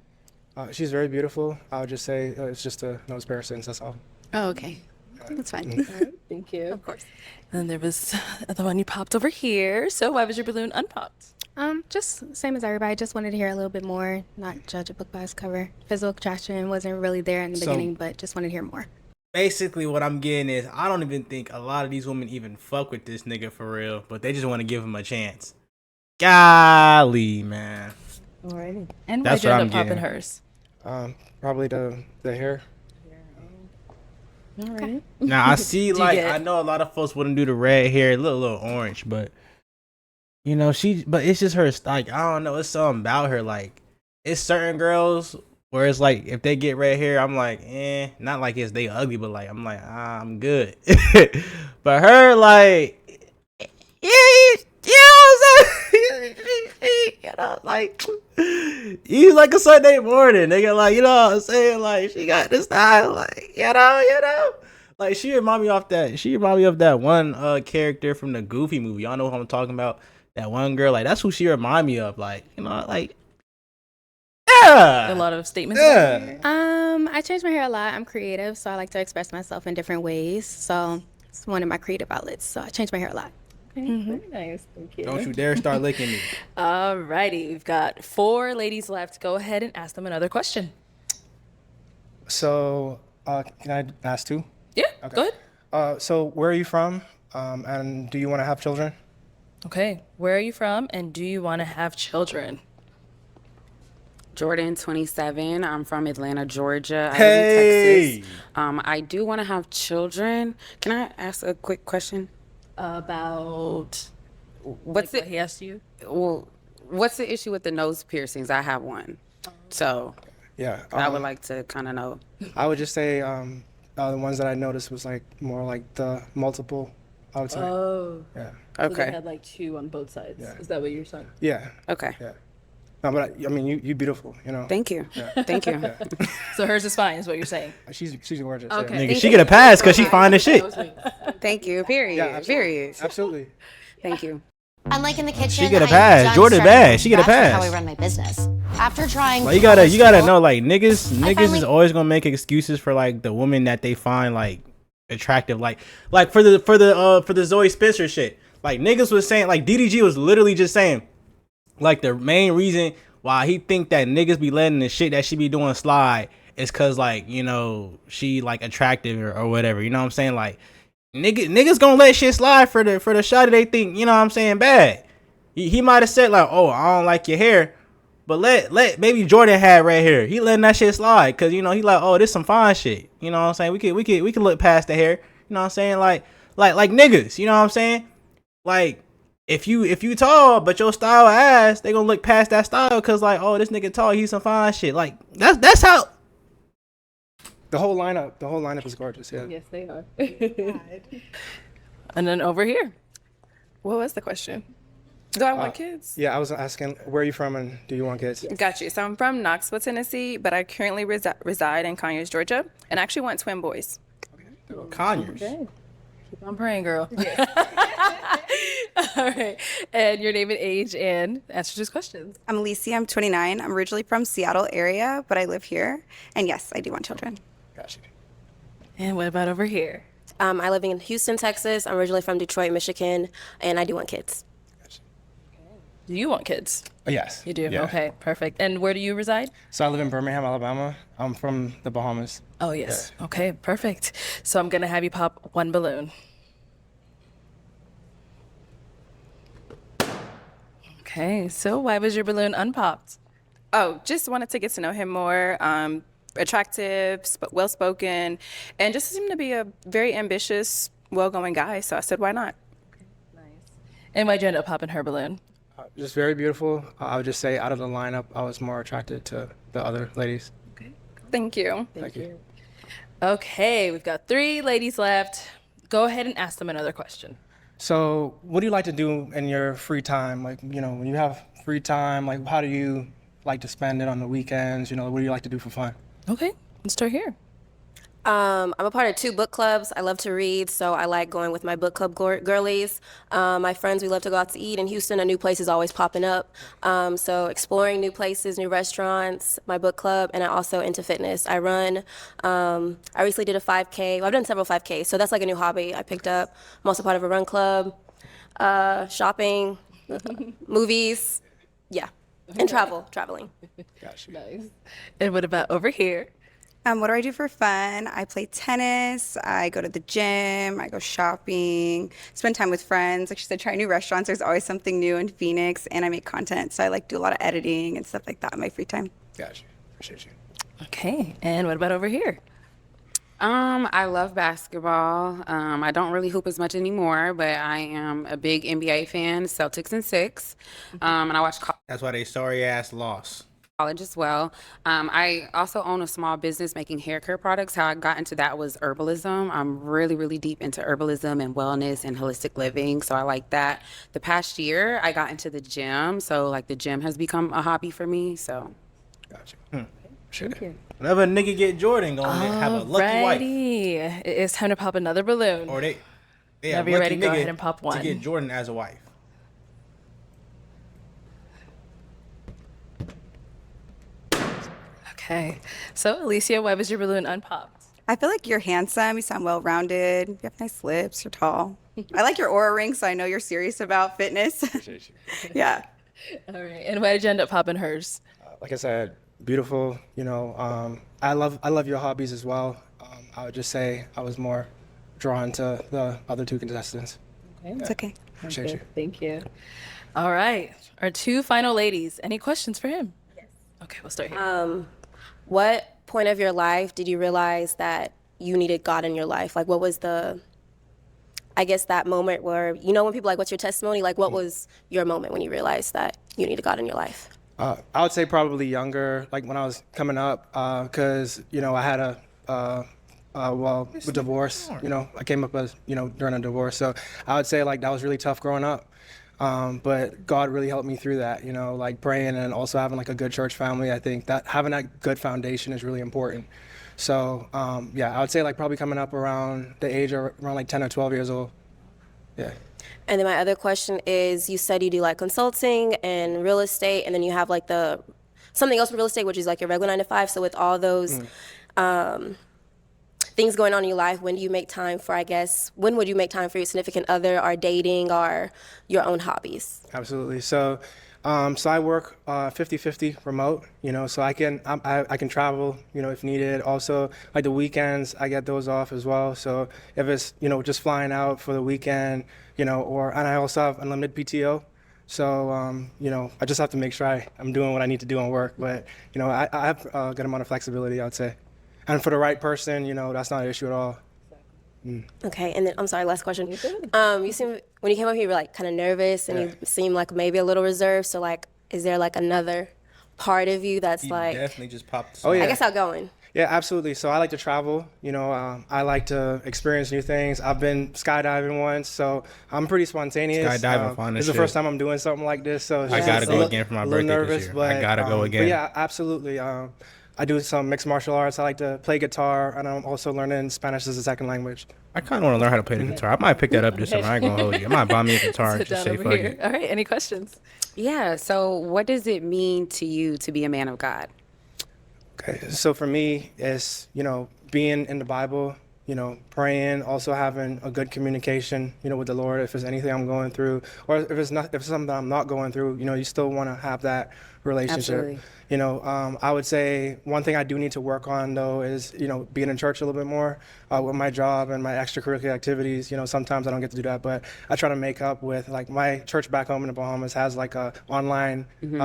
She's very beautiful. I would just say it's just a nose piercings. That's all. Oh, okay. I think it's fine. All right, thank you. Of course. And then there was the one you popped over here. So why was your balloon unpopped? Just same as everybody. Just wanted to hear a little bit more, not judge a book by its cover. Physical attraction wasn't really there in the beginning, but just wanted to hear more. Basically, what I'm getting is I don't even think a lot of these women even fuck with this nigga for real, but they just want to give him a chance. Golly, man. Alrighty. And That's why'd you what end I'm up popping getting. hers? Probably the hair. Alright. Now I see, Do you like get- I know a lot of folks wouldn't do the red hair, little orange, but you know but it's just her. Like I don't know, it's something about her. Like it's certain girls where it's like if they get red hair, I'm like, not like it's they ugly, but like I'm like I'm good. But her like, yeah, you know what I'm saying? You know, like you like a Sunday morning, nigga. Like you know what I'm saying? Like she got this style, like you know. Like she remind me of that one character from the Goofy movie. Y'all know who I'm talking about? That one girl. Like that's who she remind me of. Like you know, like yeah. A lot of statements. about Yeah. her. I change my hair a lot. I'm creative, so I like to express myself in different ways. So it's one of my creative outlets. So I change my hair a lot. Very nice. Thank you. Don't you dare start licking me. Alrighty, we've got 4 ladies left. Go ahead and ask them another question. So, can I ask 2? Yeah, go ahead. So where are you from? And do you want to have children? Okay, where are you from and do you want to have children? Jordan, 27. I'm from Atlanta, Georgia. I live Hey! in Texas. I do want to have children. Can I ask a quick question? About what's what he asked you? Well, what's the issue with the nose piercings? I have one, so Yeah. I would like to kind of know. I would just say the ones that I noticed was like more like the multiple. I would say. Oh. Yeah. So Okay. they had like 2 on both sides. Yeah. Is that what you're saying? Yeah. Okay. Yeah. No, but I mean, you beautiful. You know. Thank you. Yeah. Thank you. Yeah. So hers is fine, is what you're saying. She's gorgeous. Okay. Yeah. Nigga, Thank she you. get a pass because she fine as shit. Thank you. Period. Yeah, absolutely. Period. Absolutely. Thank you. Unlike in the kitchen, She get a I'm pass. done Jordan starting bad. from She get a scratch with pass. How I run my business. After trying, Like you to gotta school, know, like niggas is finally- always gonna make excuses for like the woman that they find like attractive, like for the Zoe Spencer shit. Like niggas was saying, like DDG was literally just saying, like the main reason why he think that niggas be letting the shit that she be doing slide is cause like you know she like attractive or whatever. You know what I'm saying? Like niggas gonna let shit slide for the shot they think you know what I'm saying bad. He might have said like, oh, I don't like your hair. But let maybe Jordan had red hair. He letting that shit slide because you know he like, oh, this some fine shit. You know what I'm saying? We could look past the hair. You know what I'm saying? Like niggas. You know what I'm saying? Like, if you tall but your style ass, they gonna look past that style because like, oh, this nigga tall, he's some fine shit. Like that's how. The whole lineup is gorgeous. Yeah. Yes, they are. And then over here. What was the question? Do I want kids? Yeah, I was asking where are you from and do you want kids? Got you. So I'm from Knoxville, Tennessee, but I currently reside in Conyers, Georgia, and I actually want twin boys. Conyers. Okay. Keep on praying, girl. All right. And your name and age and answer to his questions. I'm Alicia. I'm 29. I'm originally from Seattle area, but I live here. And yes, I do want children. Gotcha. And what about over here? I live in Houston, Texas. I'm originally from Detroit, Michigan, and I do want kids. Do you want kids? Yes. You do? Yeah. Okay, perfect. And where do you reside? So I live in Birmingham, Alabama. I'm from the Bahamas. Oh, yes. Okay, perfect. So I'm going to have you pop one balloon. Okay, so why was your balloon unpopped? Oh, just wanted to get to know him more. Attractive, well-spoken, and just seemed to be a very ambitious, well-going guy. So I said, why not? And why'd you end up popping her balloon? Just very beautiful. I would just say out of the lineup, I was more attracted to the other ladies. Thank you. Thank you. Okay, we've got 3 ladies left. Go ahead and ask them another question. So what do you like to do in your free time? Like, when you have free time, like how do you like to spend it on the weekends? What do you like to do for fun? Okay, let's start here. I'm a part of 2 book clubs. I love to read, so I like going with my book club girlies. My friends, we love to go out to eat in Houston. A new place is always popping up. So exploring new places, new restaurants, my book club, and I also into fitness. I run. I recently did a 5K. Well, I've done several 5Ks, so that's like a new hobby I picked up. I'm also part of a run club, shopping, movies, yeah, and traveling. Gotcha. Nice. And what about over here? What do I do for fun? I play tennis. I go to the gym. I go shopping. Spend time with friends. Like she said, try new restaurants. There's always something new in Phoenix, and I make content, so I like do a lot of editing and stuff like that in my free time. Gotcha. Appreciate you. Okay, and what about over here? I love basketball. I don't really hoop as much anymore, but I am a big NBA fan, Celtics and 6. And I watch That's why they sorry ass lost. college as well. I also own a small business making hair care products. How I got into that was herbalism. I'm really, really deep into herbalism and wellness and holistic living, so I like that. The past year, I got into the gym, so like the gym has become a hobby for me. So, gotcha. Thank you. Whenever a nigga get Jordan, gonna have a lucky wife. Alrighty. It's time to pop another balloon. Or they Whenever you're ready, go ahead and pop one. to get Jordan as a wife. Okay. So, Alicia, why was your balloon unpopped? I feel like you're handsome. You sound well-rounded. You have nice lips. You're tall. I like your aura ring, so I know you're serious about fitness. Yeah. All right. And why did you end up popping hers? Like I said, beautiful. I love your hobbies as well. I would just say I was more drawn to the other 2 contestants. Okay. It's okay. Appreciate you. Thank you. All right. Our 2 final ladies. Any questions for him? Yes. Okay, we'll start here. What point of your life did you realize that you needed God in your life? Like, what was that moment where, when people like, what's your testimony? Like, what was your moment when you realized that you needed God in your life? I would say probably younger, like when I was coming up, because, I had a divorce. I came up as, during a divorce. So I would say like that was really tough growing up. But God really helped me through that, like praying and also having like a good church family. I think that having that good foundation is really important. So, I would say like probably coming up around the age of around like 10 or 12 years old. Yeah. And then my other question is, you said you do like consulting and real estate, and then you have like something else in real estate, which is like your regular 9 to 5. So with all those things going on in your life, when would you make time for your significant other or dating or your own hobbies? Absolutely. So I work 50-50 remote, so I can travel, if needed. Also, like the weekends, I get those off as well. So if it's, just flying out for the weekend, and I also have unlimited PTO. So, I just have to make sure I'm doing what I need to do on work. But, I have a good amount of flexibility, I would say. And for the right person, that's not an issue at all. Okay, and then I'm sorry, last question. You seem when you came up here, you were like kind of nervous, and you seemed like maybe a little reserved. So like, is there like another part of you that's like, definitely just popped. Oh, yeah. I guess outgoing? Yeah, absolutely. So I like to travel. You know, I like to experience new things. I've been skydiving once, so I'm pretty spontaneous. Skydiving, fun This as is the first shit. time I'm doing something like this, so it's I just gotta a go little- again for my a little birthday nervous, this year. But, I gotta go again. But yeah, absolutely. I do some mixed martial arts. I like to play guitar, and I'm also learning Spanish as a second language. I kind of want to learn how to play the guitar. I might pick that up this summer. I ain't gonna hold you. I might buy me a guitar and Sit just down say over fuck here. it. All right, any questions? Yeah. So, what does it mean to you to be a man of God? Okay, so for me, it's, you know, being in the Bible, you know, praying, also having a good communication, you know, with the Lord. If there's anything I'm going through, or if it's something that I'm not going through, you know, you still want to have that relationship. Absolutely. You know, I would say one thing I do need to work on though is, you know, being in church a little bit more with my job and my extracurricular activities. You know, sometimes I don't get to do that, but I try to make up with, like, my church back home in the Bahamas has like a online, you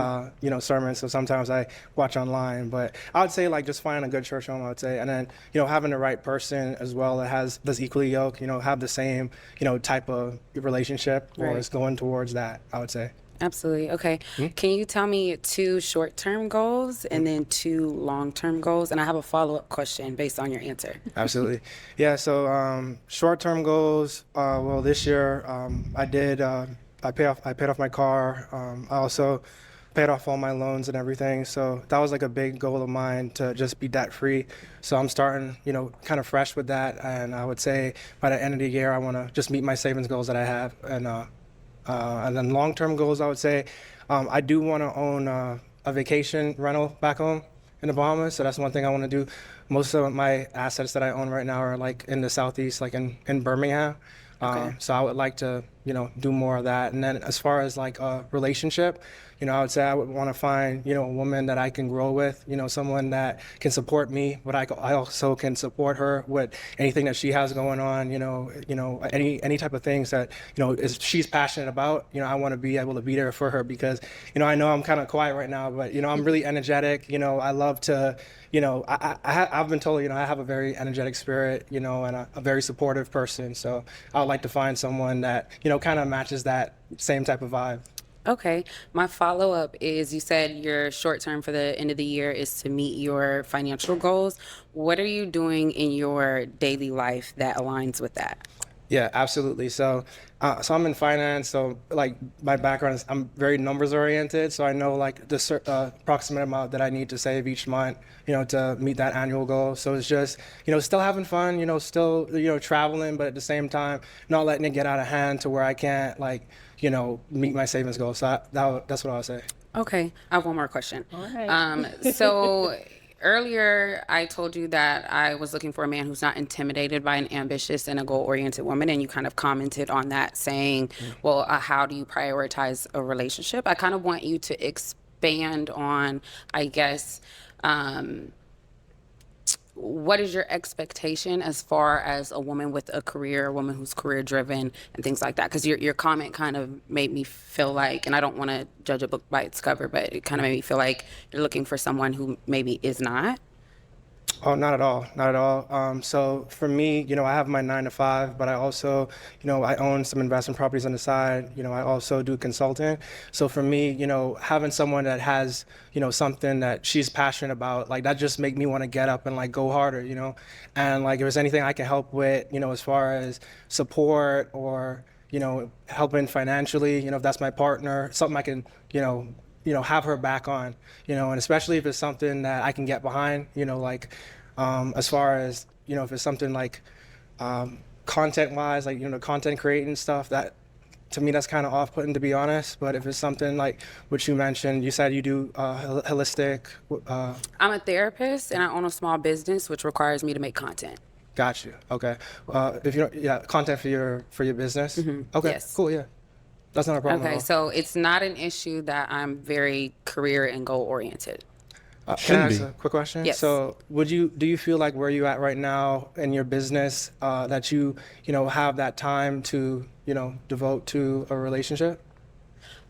know, sermon. So sometimes I watch online, but I would say like just finding a good church home, I would say, and then, you know, having the right person as well that does equally yoke, you know, have the same, you know, type of relationship or Right. is going towards that, I would say. Absolutely. Okay. Can you tell me 2 short-term goals and then 2 long-term goals? And I have a follow-up question based on your answer. Absolutely. Yeah, so short-term goals, well, this year I paid off my car. I also paid off all my loans and everything. So that was like a big goal of mine, to just be debt-free. So I'm starting, you know, kind of fresh with that. And I would say by the end of the year, I want to just meet my savings goals that I have. And then long-term goals, I would say, I do want to own a vacation rental back home in the Bahamas. So that's one thing I want to do. Most of my assets that I own right now are like in the Southeast, like in Birmingham. So I would like to, you know, do more of that. And then as far as like a relationship, you know, I would say I would want to find, you know, a woman that I can grow with, you know, someone that can support me, but I also can support her with anything that she has going on, you know, any type of things that, you know, she's passionate about. You know, I want to be able to be there for her because, you know, I know I'm kind of quiet right now, but, you know, I'm really energetic. You know, I love to, you know, I've been told, you know, I have a very energetic spirit, you know, and a very supportive person. So I would like to find someone that, you know, kind of matches that same type of vibe. Okay. My follow-up is, you said your short term for the end of the year is to meet your financial goals. What are you doing in your daily life that aligns with that? Yeah, absolutely. So I'm in finance. So like my background is I'm very numbers oriented. So I know like the approximate amount that I need to save each month, you know, to meet that annual goal. So it's just, you know, still having fun, you know, still, you know, traveling, but at the same time, not letting it get out of hand to where I can't, like, you know, meet my savings goal. So that's what I would say. Okay. I have one more question. All right. So earlier I told you that I was looking for a man who's not intimidated by an ambitious and a goal-oriented woman, and you kind of commented on that saying, well, how do you prioritize a relationship? I kind of want you to expand on, I guess, what is your expectation as far as a woman with a career, a woman who's career driven and things like that? Because your comment kind of made me feel like, and I don't want to judge a book by its cover, but it kind of made me feel like you're looking for someone who maybe is not. Oh, not at all. Not at all. So for me, you know, I have my 9 to 5, but I also, you know, I own some investment properties on the side. You know, I also do consulting. So for me, you know, having someone that has, you know, something that she's passionate about, like that just make me want to get up and like go harder, you know. And like if there's anything I can help with, you know, as far as support or, you know, helping financially, you know, if that's my partner, something I can, you know, have her back on, you know, and especially if it's something that I can get behind, you know, like as far as, you know, if it's something like content wise, like, you know, content creating stuff, that to me that's kind of off-putting, to be honest. But if it's something like what you mentioned, you said you do holistic. I'm a therapist and I own a small business, which requires me to make content. Got you. Okay. If you content for your business. Okay. Yes. Cool. Yeah. That's not a problem. Okay, at all. so it's not an issue that I'm very career and goal oriented. Can I Shouldn't ask be. a quick question? Yes. So do you feel like where you at right now in your business that you know, have that time to, you know, devote to a relationship?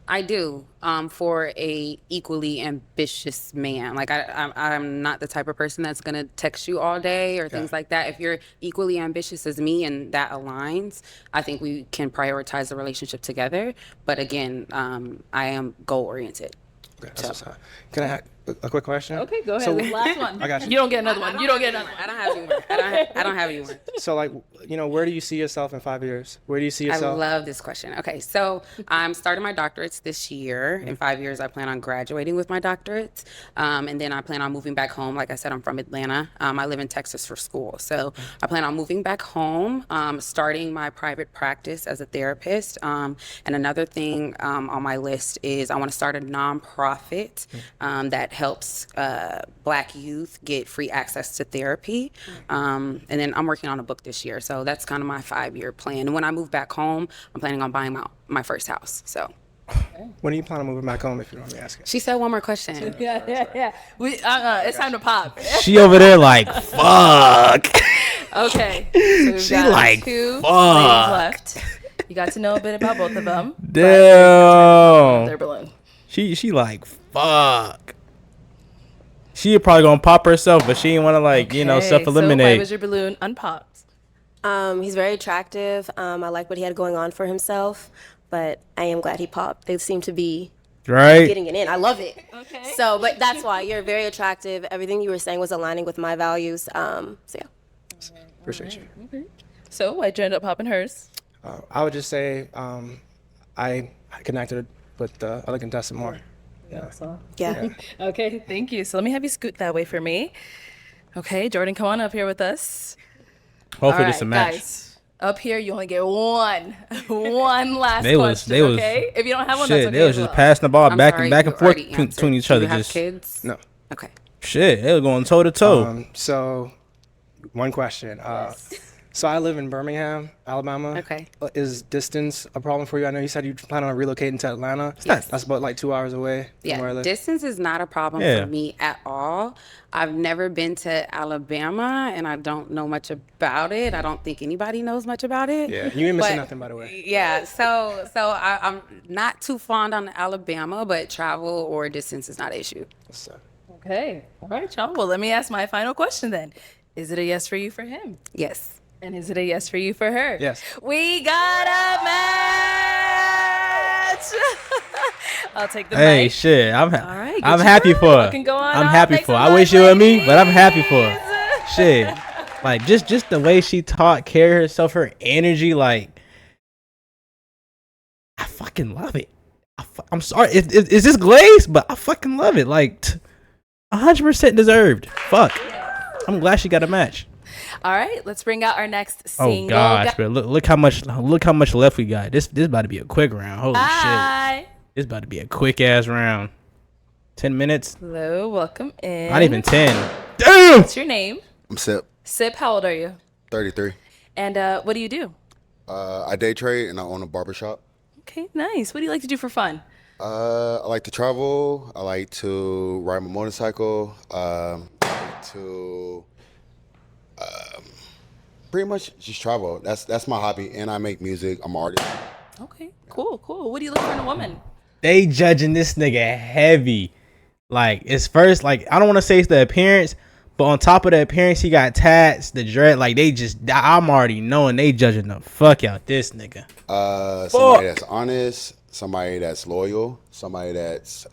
I do. For a equally ambitious man. Like I'm not the type of person that's gonna text you all day or things like that. If you're equally ambitious as me and that aligns, I think we can prioritize the relationship together. But again, I am goal oriented. Okay, that's what's up. Can I ask a quick question? Okay, go ahead. So, Last one. I got you. You don't get another one. You don't get another one. I don't have any more. I don't have any more. So, like, where do you see yourself in 5 years? Where do you see I yourself? love this question. Okay, so I'm starting my doctorates this year. In 5 years, I plan on graduating with my doctorates. And then I plan on moving back home. Like I said, I'm from Atlanta. I live in Texas for school. So I plan on moving back home, starting my private practice as a therapist. And another thing on my list is I want to start a nonprofit that helps Black youth get free access to therapy. And then I'm working on a book this year. So that's kind of my 5-year plan. And when I move back home, I'm planning on buying my first house. So When are you planning on moving back home, if you don't mind me asking? she said one more question. Yeah. It's time to pop. She over there like, fuck. Okay. So we've She got like, 2 fuck. ladies left. You got to know a bit about both of them. Damn. Their balloon. She like, fuck. She probably gonna pop herself, but she didn't want to So why self-eliminate. was your balloon unpopped? He's very attractive. I like what he had going on for himself, but I am glad he popped. They seem to be Right. getting it in. I love it. Okay. So, but that's why you're very attractive. Everything you were saying was aligning with my values. So yeah. Appreciate you. So why'd you end up popping hers? I would just say I connected with the other contestant more. Yeah. Okay, thank you. So let me have you scoot that way for me. Okay, Jordan, come on up here with us. Hopefully All this is a right, match. Guys, up here you only get one last They was- question. they was- okay, if you don't have one, Shit, that's okay. they was as just well. passing the ball I'm back sorry, and back you and forth already between answered. each Do other. you have Just kids? No. Okay. shit, they were going toe to toe. So, one question. So I live in Birmingham, Alabama. Okay. Is distance a problem for you? I know you said you plan on relocating to Atlanta. Yes. That's about like 2 hours away from where I Yeah, live. distance is not a problem Yeah. for me at all. I've never been to Alabama, and I don't know much about it. I don't think anybody knows much about it. Yeah, you ain't missing But- nothing, by the way. Yeah, so I'm not too fond on Alabama, but travel or distance is not an issue. Okay, all right, y'all. Well, let me ask my final question then. Is it a yes for you for him? Yes. And is it a yes for you for her? Yes. We got a match. I'll take the Hey, mic. shit, I'm right, I'm get happy your for her. fucking go on I'm off, happy make for her. some I wish noise, it was me, but I'm happy for her. Shit, like just the way she carry herself, her energy, like I fucking love it. I'm sorry, is this glazed? But I fucking love it. Like 100% deserved. Fuck. I'm glad she got a match. All right, let's bring out our next Oh single. gosh, bro, look how much left we got. This about to be a quick round. Holy shit. Hi. This about to be a quick ass round. 10 minutes. Hello, welcome in. Not even 10. Damn. What's your name? I'm Sip, Sip, how old are you? 33. And what do you do? I day trade and I own a barbershop. Okay, nice. What do you like to do for fun? I like to travel. I like to ride my motorcycle. I like to pretty much just travel. That's my hobby, and I make music. I'm an artist. Okay, cool. What do you look for in a woman? They judging this nigga heavy. Like, it's first, like, I don't want to say it's the appearance, but on top of the appearance, he got tats, the dread. Like, I'm already knowing they judging the fuck out this nigga. Somebody that's honest, somebody that's loyal, somebody that's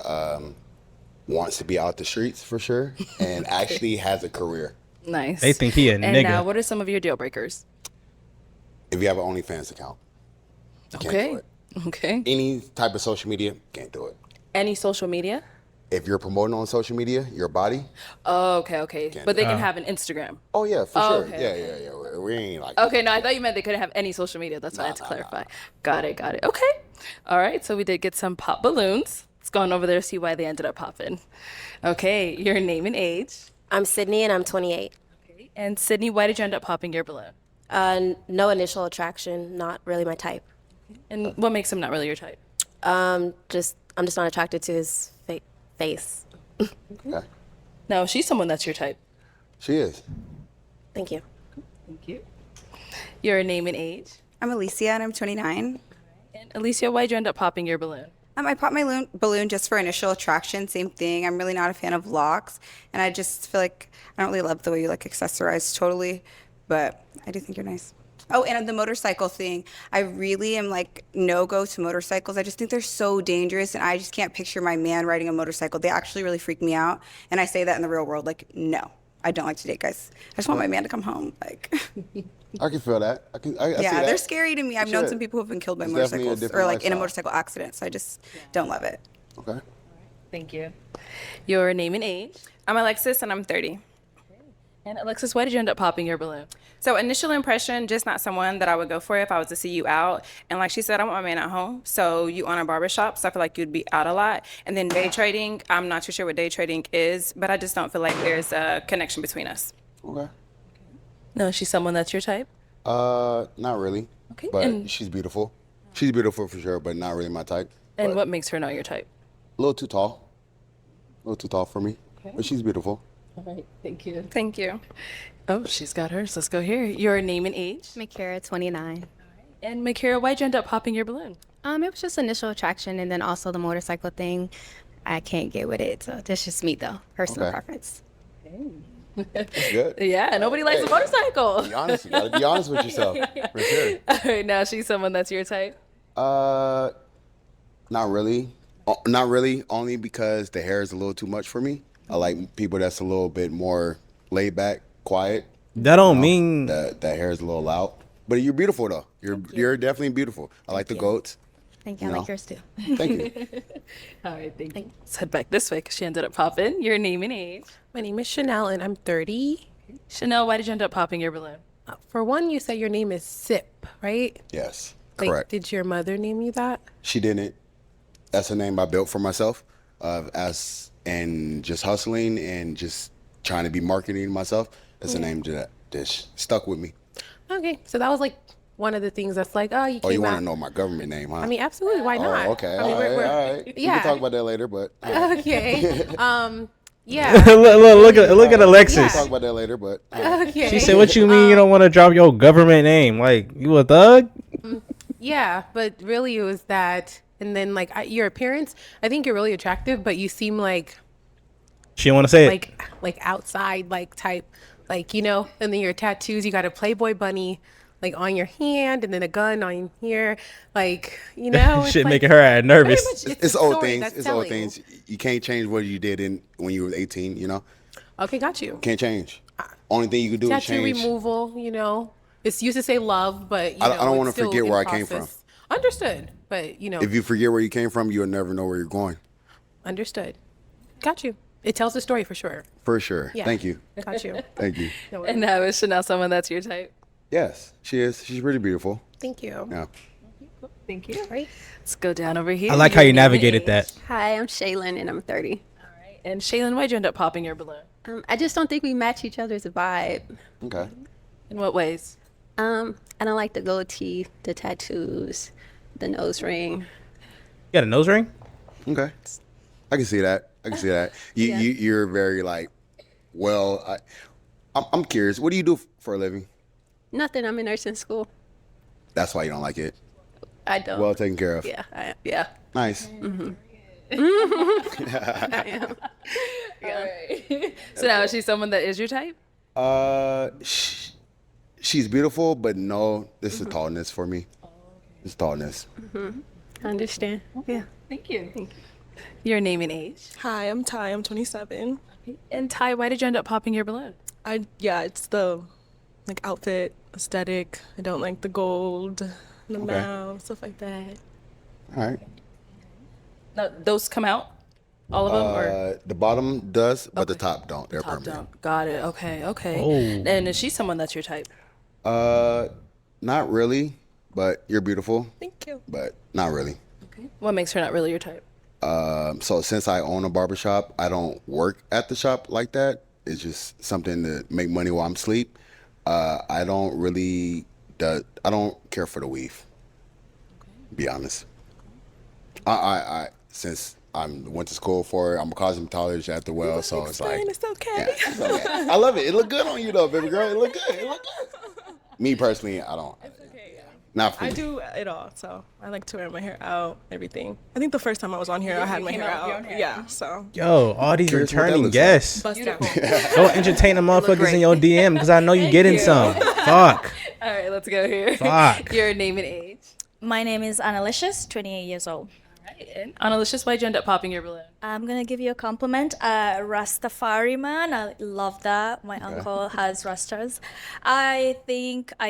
wants to be out the streets for sure, and actually has a career. Nice. They think he a and nigga. now, what are some of your deal breakers? If you have an OnlyFans account, you can't Okay. do it. Okay. Any type of social media, can't do it. Any social media? If you're promoting on social media, your body. Oh, okay. But they do can it. have an Instagram. Oh yeah, for Oh, sure. okay, Yeah. We ain't like. Okay, no, I thought you meant they couldn't have any social media. That's why I had to clarify. Got it. Okay. All right, so we did get some pop balloons. Let's go on over there, see why they ended up popping. Okay, your name and age. I'm Sydney and I'm 28. Okay. And Sydney, why did you end up popping your balloon? No initial attraction, not really my type. And what makes him not really your type? I'm just not attracted to his face. Okay. No, she's someone that's your type. She is. Thank you. Thank you. Your name and age. I'm Alicia and I'm 29. And Alicia, why'd you end up popping your balloon? I popped my balloon just for initial attraction. Same thing. I'm really not a fan of locks, and I just feel like I don't really love the way you like accessorize totally, but I do think you're nice. Oh, and the motorcycle thing. I really am like no go to motorcycles. I just think they're so dangerous, and I just can't picture my man riding a motorcycle. They actually really freak me out, and I say that in the real world. Like, no, I don't like to date guys. I just want my man to come home. Like, I can feel that. I see yeah, that. they're scary to me. I've known Sure. some people who've been killed by It's definitely a motorcycles different or like in a lifestyle. motorcycle accident. So I just don't love it. Okay. Thank you. Your name and age. I'm Alexis, and I'm 30. And Alexis, why did you end up popping your balloon? So initial impression, just not someone that I would go for if I was to see you out. And like she said, I want my man at home. So you own a barbershop, so I feel like you'd be out a lot. And then day trading, I'm not too sure what day trading is, but I just don't feel like there's a connection between us. Okay. No, is she someone that's your type? Not really. Okay, But and- she's beautiful. She's beautiful for sure, but not really my type. And what makes her not your type? A little too tall. A little too tall for me. Okay. But she's beautiful. All right, thank you. Thank you. Oh, she's got hers. Let's go here. Your name and age. Makara, 29. And Makara, why'd you end up popping your balloon? It was just initial attraction, and then also the motorcycle thing. I can't get with it, so that's just me though, personal Okay. preference. That's good. Yeah, nobody likes a motorcycle. Be honest. You gotta be honest with yourself. For sure. All right, now she's someone that's your type. Not really. Not really, only because the hair is a little too much for me. I like people that's a little bit more laid back, quiet. That don't mean that hair is a little loud. But you're beautiful though. You're definitely beautiful. I like the goats. Thank you. I like yours too. Thank you. All right, thank you. Let's head back this way because she ended up popping. Your name and age. My name is Chanel, and I'm 30. Chanel, why did you end up popping your balloon? For one, you say your name is Sip, right? Yes, Like, correct. did your mother name you that? She didn't. That's a name I built for myself, and just hustling and just trying to be marketing myself. That's a name that stuck with me. Okay, so that was like one of the things that's like, oh, you Oh, came you want out. to know my government name, huh? I mean, absolutely. Why not? Oh, okay. I mean, all right. We Yeah. can talk about that later, but. Okay. Yeah. look at We Alexis. can talk about that later, but. Okay. She said, "What you mean you don't want to drop your government name? Like you a thug?" Yeah, but really it was that, and then like your appearance. I think you're really attractive, but you seem like She didn't want to say it. like outside like type, like and then your tattoos. You got a Playboy bunny like on your hand, and then a gun on here, like it's Shit like, making her ass nervous. pretty much It's the old story things. that's It's old telling. things. You can't change what you did when you were 18. Okay, got you. Can't change. Only thing you can do is Tattoo change. removal. It's used to say love, but I don't it's wanna still forget in where I came from. process. Understood, but If you forget where you came from, you'll never know where you're going. understood. Got you. It tells the story for sure. For sure. Yeah. Thank you. Got you. Thank you. And now is Chanel someone that's your type? Yes, she is. She's really beautiful. Thank you. Yeah. Thank you. Right. Let's go down over here. I like how Your you name and navigated age. that. Hi, I'm Shaylin, and I'm 30. And Shaylin, why'd you end up popping your balloon? I just don't think we match each other's vibe. Okay. In what ways? I don't like the goatee, the tattoos, the nose ring. You got a nose ring? Okay. I can see that. You're very I'm curious. What do you do for a living? Nothing. I'm in nursing school. That's why you don't like it. I don't. Well taken care of. Yeah. Yeah. Nice. Mm-hmm. I am. All right. So now is she someone that is your type? She's beautiful, but no, this is tallness for me. It's tallness. Mm-hmm. I understand. Yeah. Thank you. Your name and age. Hi, I'm Ty. I'm 27. And Ty, why did you end up popping your balloon? It's the outfit aesthetic. I don't like the gold, the Okay. mouth, stuff like that. All right. No, those come out? All of them? Or The bottom does, but the top don't. They're top permanent. down? Got it. Okay. Oh. And is she someone that's your type? Not really, but you're beautiful. Thank you. But not really. What makes her not really your type? So since I own a barbershop, I don't work at the shop like that. It's just something to make money while I'm asleep. I don't care for the weave. Be honest. I since I went to school for it, I'm a cosmetologist at the well, so it's like It's okay. yeah, it's okay. I love it. It look good on you though, baby girl. It look good. Me personally, I don't. Not for I me. do it all, so I like to wear my hair out, everything. I think the first time I was on here, I had my hair out. Yeah, so. Yo, all these Curious what that returning looks like. guests. Bust out. Go entertain the motherfuckers in your DM because I know you getting some. Fuck. All right, let's go here. Fuck. Your name and age. My name is Annalicious, 28 years old. And Annalicious, why'd you end up popping your balloon? I'm gonna give you a compliment. Rastafari man, I love that. My uncle has rastas. I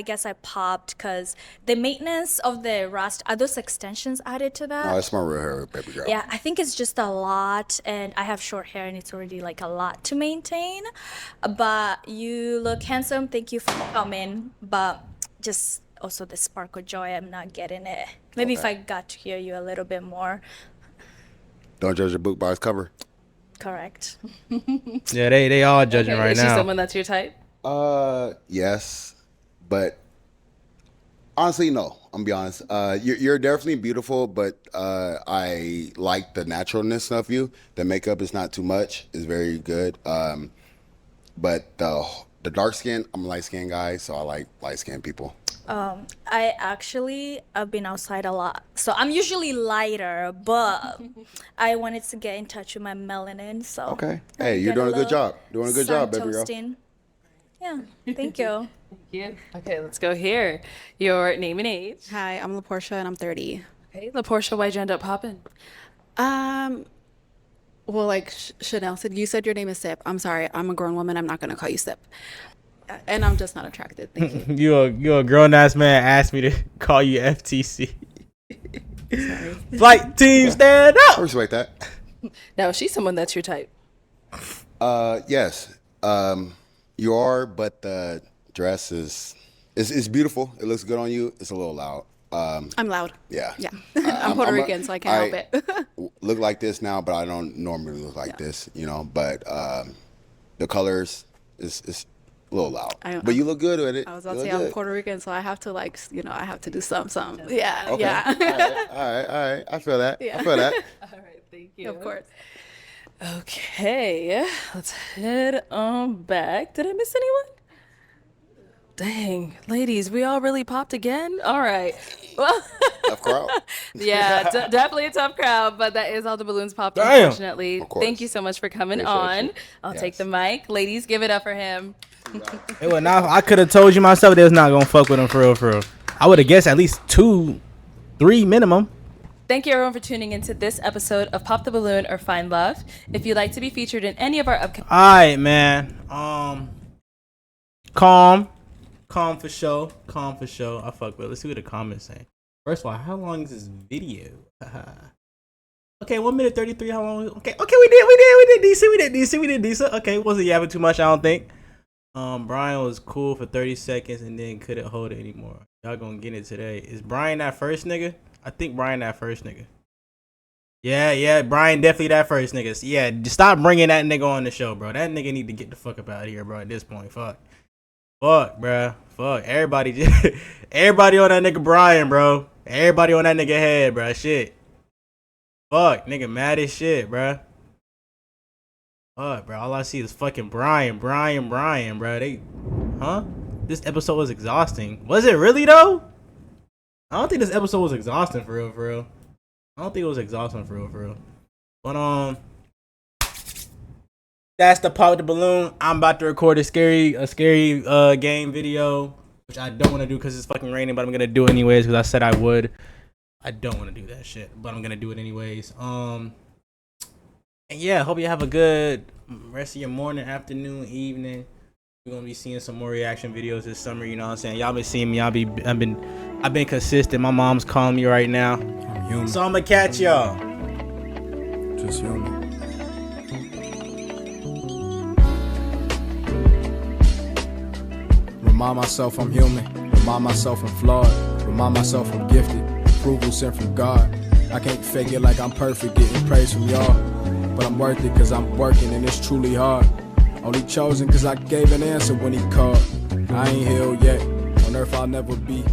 guess I popped because the maintenance of the rasta, are those extensions added to that? No, that's my real hair, baby girl. Yeah, I think it's just a lot, and I have short hair, and it's already like a lot to maintain. But you look handsome. Thank you for coming. But just also the spark of joy, I'm not getting it. Maybe if I got to hear you a little bit more. Don't judge a book by its cover. Correct. Yeah, they all judging right Is she now. someone that's your type? Yes, but honestly, no. I'm gonna be honest. You're definitely beautiful, but I like the naturalness of you. The makeup is not too much. It's very good. But the dark skin, I'm a light skinned guy, so I like light skinned people. I've been outside a lot. So I'm usually lighter, but I wanted to get in touch with my melanin. So Okay. Hey, you're doing a good job. Doing a good job, baby girl. toasting. Yeah, thank you. Yeah. Okay, let's go here. Your name and age. Hi, I'm LaPortia and I'm 30. Okay, LaPortia, why'd you end up popping? Well, like Chanel said, you said your name is Sip. I'm sorry, I'm a grown woman. I'm not gonna call you Sip. And I'm just not attracted. Thank you. You a grown ass man asked me to call you FTC. Flight team stand up. I respect that. Now, is she someone that's your type? Yes. You are, but the dress is it's beautiful. It looks good on you. It's a little loud. I'm loud. Yeah. Yeah. I'm Puerto Rican, so I can't help it. Look like this now, but I don't normally look like this, you know. But the colors is a little loud. But you look good with it. I was about You to say look I'm good. Puerto Rican, so I have to I have to do something. Yeah. Okay. Yeah. All right. I feel that. Yeah. I feel that. All right, thank you. Of course. Okay, let's head on back. Did I miss anyone? Dang, ladies, we all really popped again? All right. Well, Tough crowd. yeah, definitely a tough crowd, but that is all the balloons popped, Damn. unfortunately. Of course. Thank you so much for coming Appreciate on. you. I'll Yes. take the mic. Ladies, give it up for him. Hey, well, now I could have told you myself they was not gonna fuck with him for real, for real. I would have guessed at least 2, 3 minimum. Thank you everyone for tuning into this episode of Pop the Balloon or Find Love. If you'd like to be featured in any of our upcoming... All right, man. Calm for show. I fuck with it. Let's see what the comments say. First of all, how long is this video? Okay, 1 minute 33. How long? Okay, we did decent. Okay, wasn't yapping too much, I don't think. Brian was cool for 30 seconds and then couldn't hold it anymore. Y'all gonna get it today. Is Brian that first nigga? I think Brian that first nigga. Yeah, Brian definitely that first nigga. Yeah, just stop bringing that nigga on the show, bro. That nigga need to get the fuck up out of here, bro. At this point, fuck, bro. Fuck, everybody on that nigga Brian, bro. Everybody on that nigga head, bro. Shit. Fuck, nigga mad as shit, bro. Fuck, bro. All I see is fucking Brian, bro. This episode was exhausting. Was it really though? I don't think this episode was exhausting for real. I don't think it was exhausting for real. But that's the Pop the Balloon. I'm about to record a scary game video, which I don't want to do because it's fucking raining, but I'm gonna do it anyways because I said I would. I don't want to do that shit, but I'm gonna do it anyways. And yeah, hope you have a good rest of your morning, afternoon, evening. We're gonna be seeing some more reaction videos this summer. You know what I'm saying? Y'all been seeing me. I've been consistent. My mom's calling me right now, so I'm gonna catch y'all. Just human. Remind myself I'm human. Remind myself I'm flawed. Remind myself I'm gifted. Approval sent from God. I can't fake it like I'm perfect, getting praise from y'all. But I'm worth it cause I'm working and it's truly hard. Only chosen cause I gave an answer when he called. I ain't healed yet. On earth I'll never be.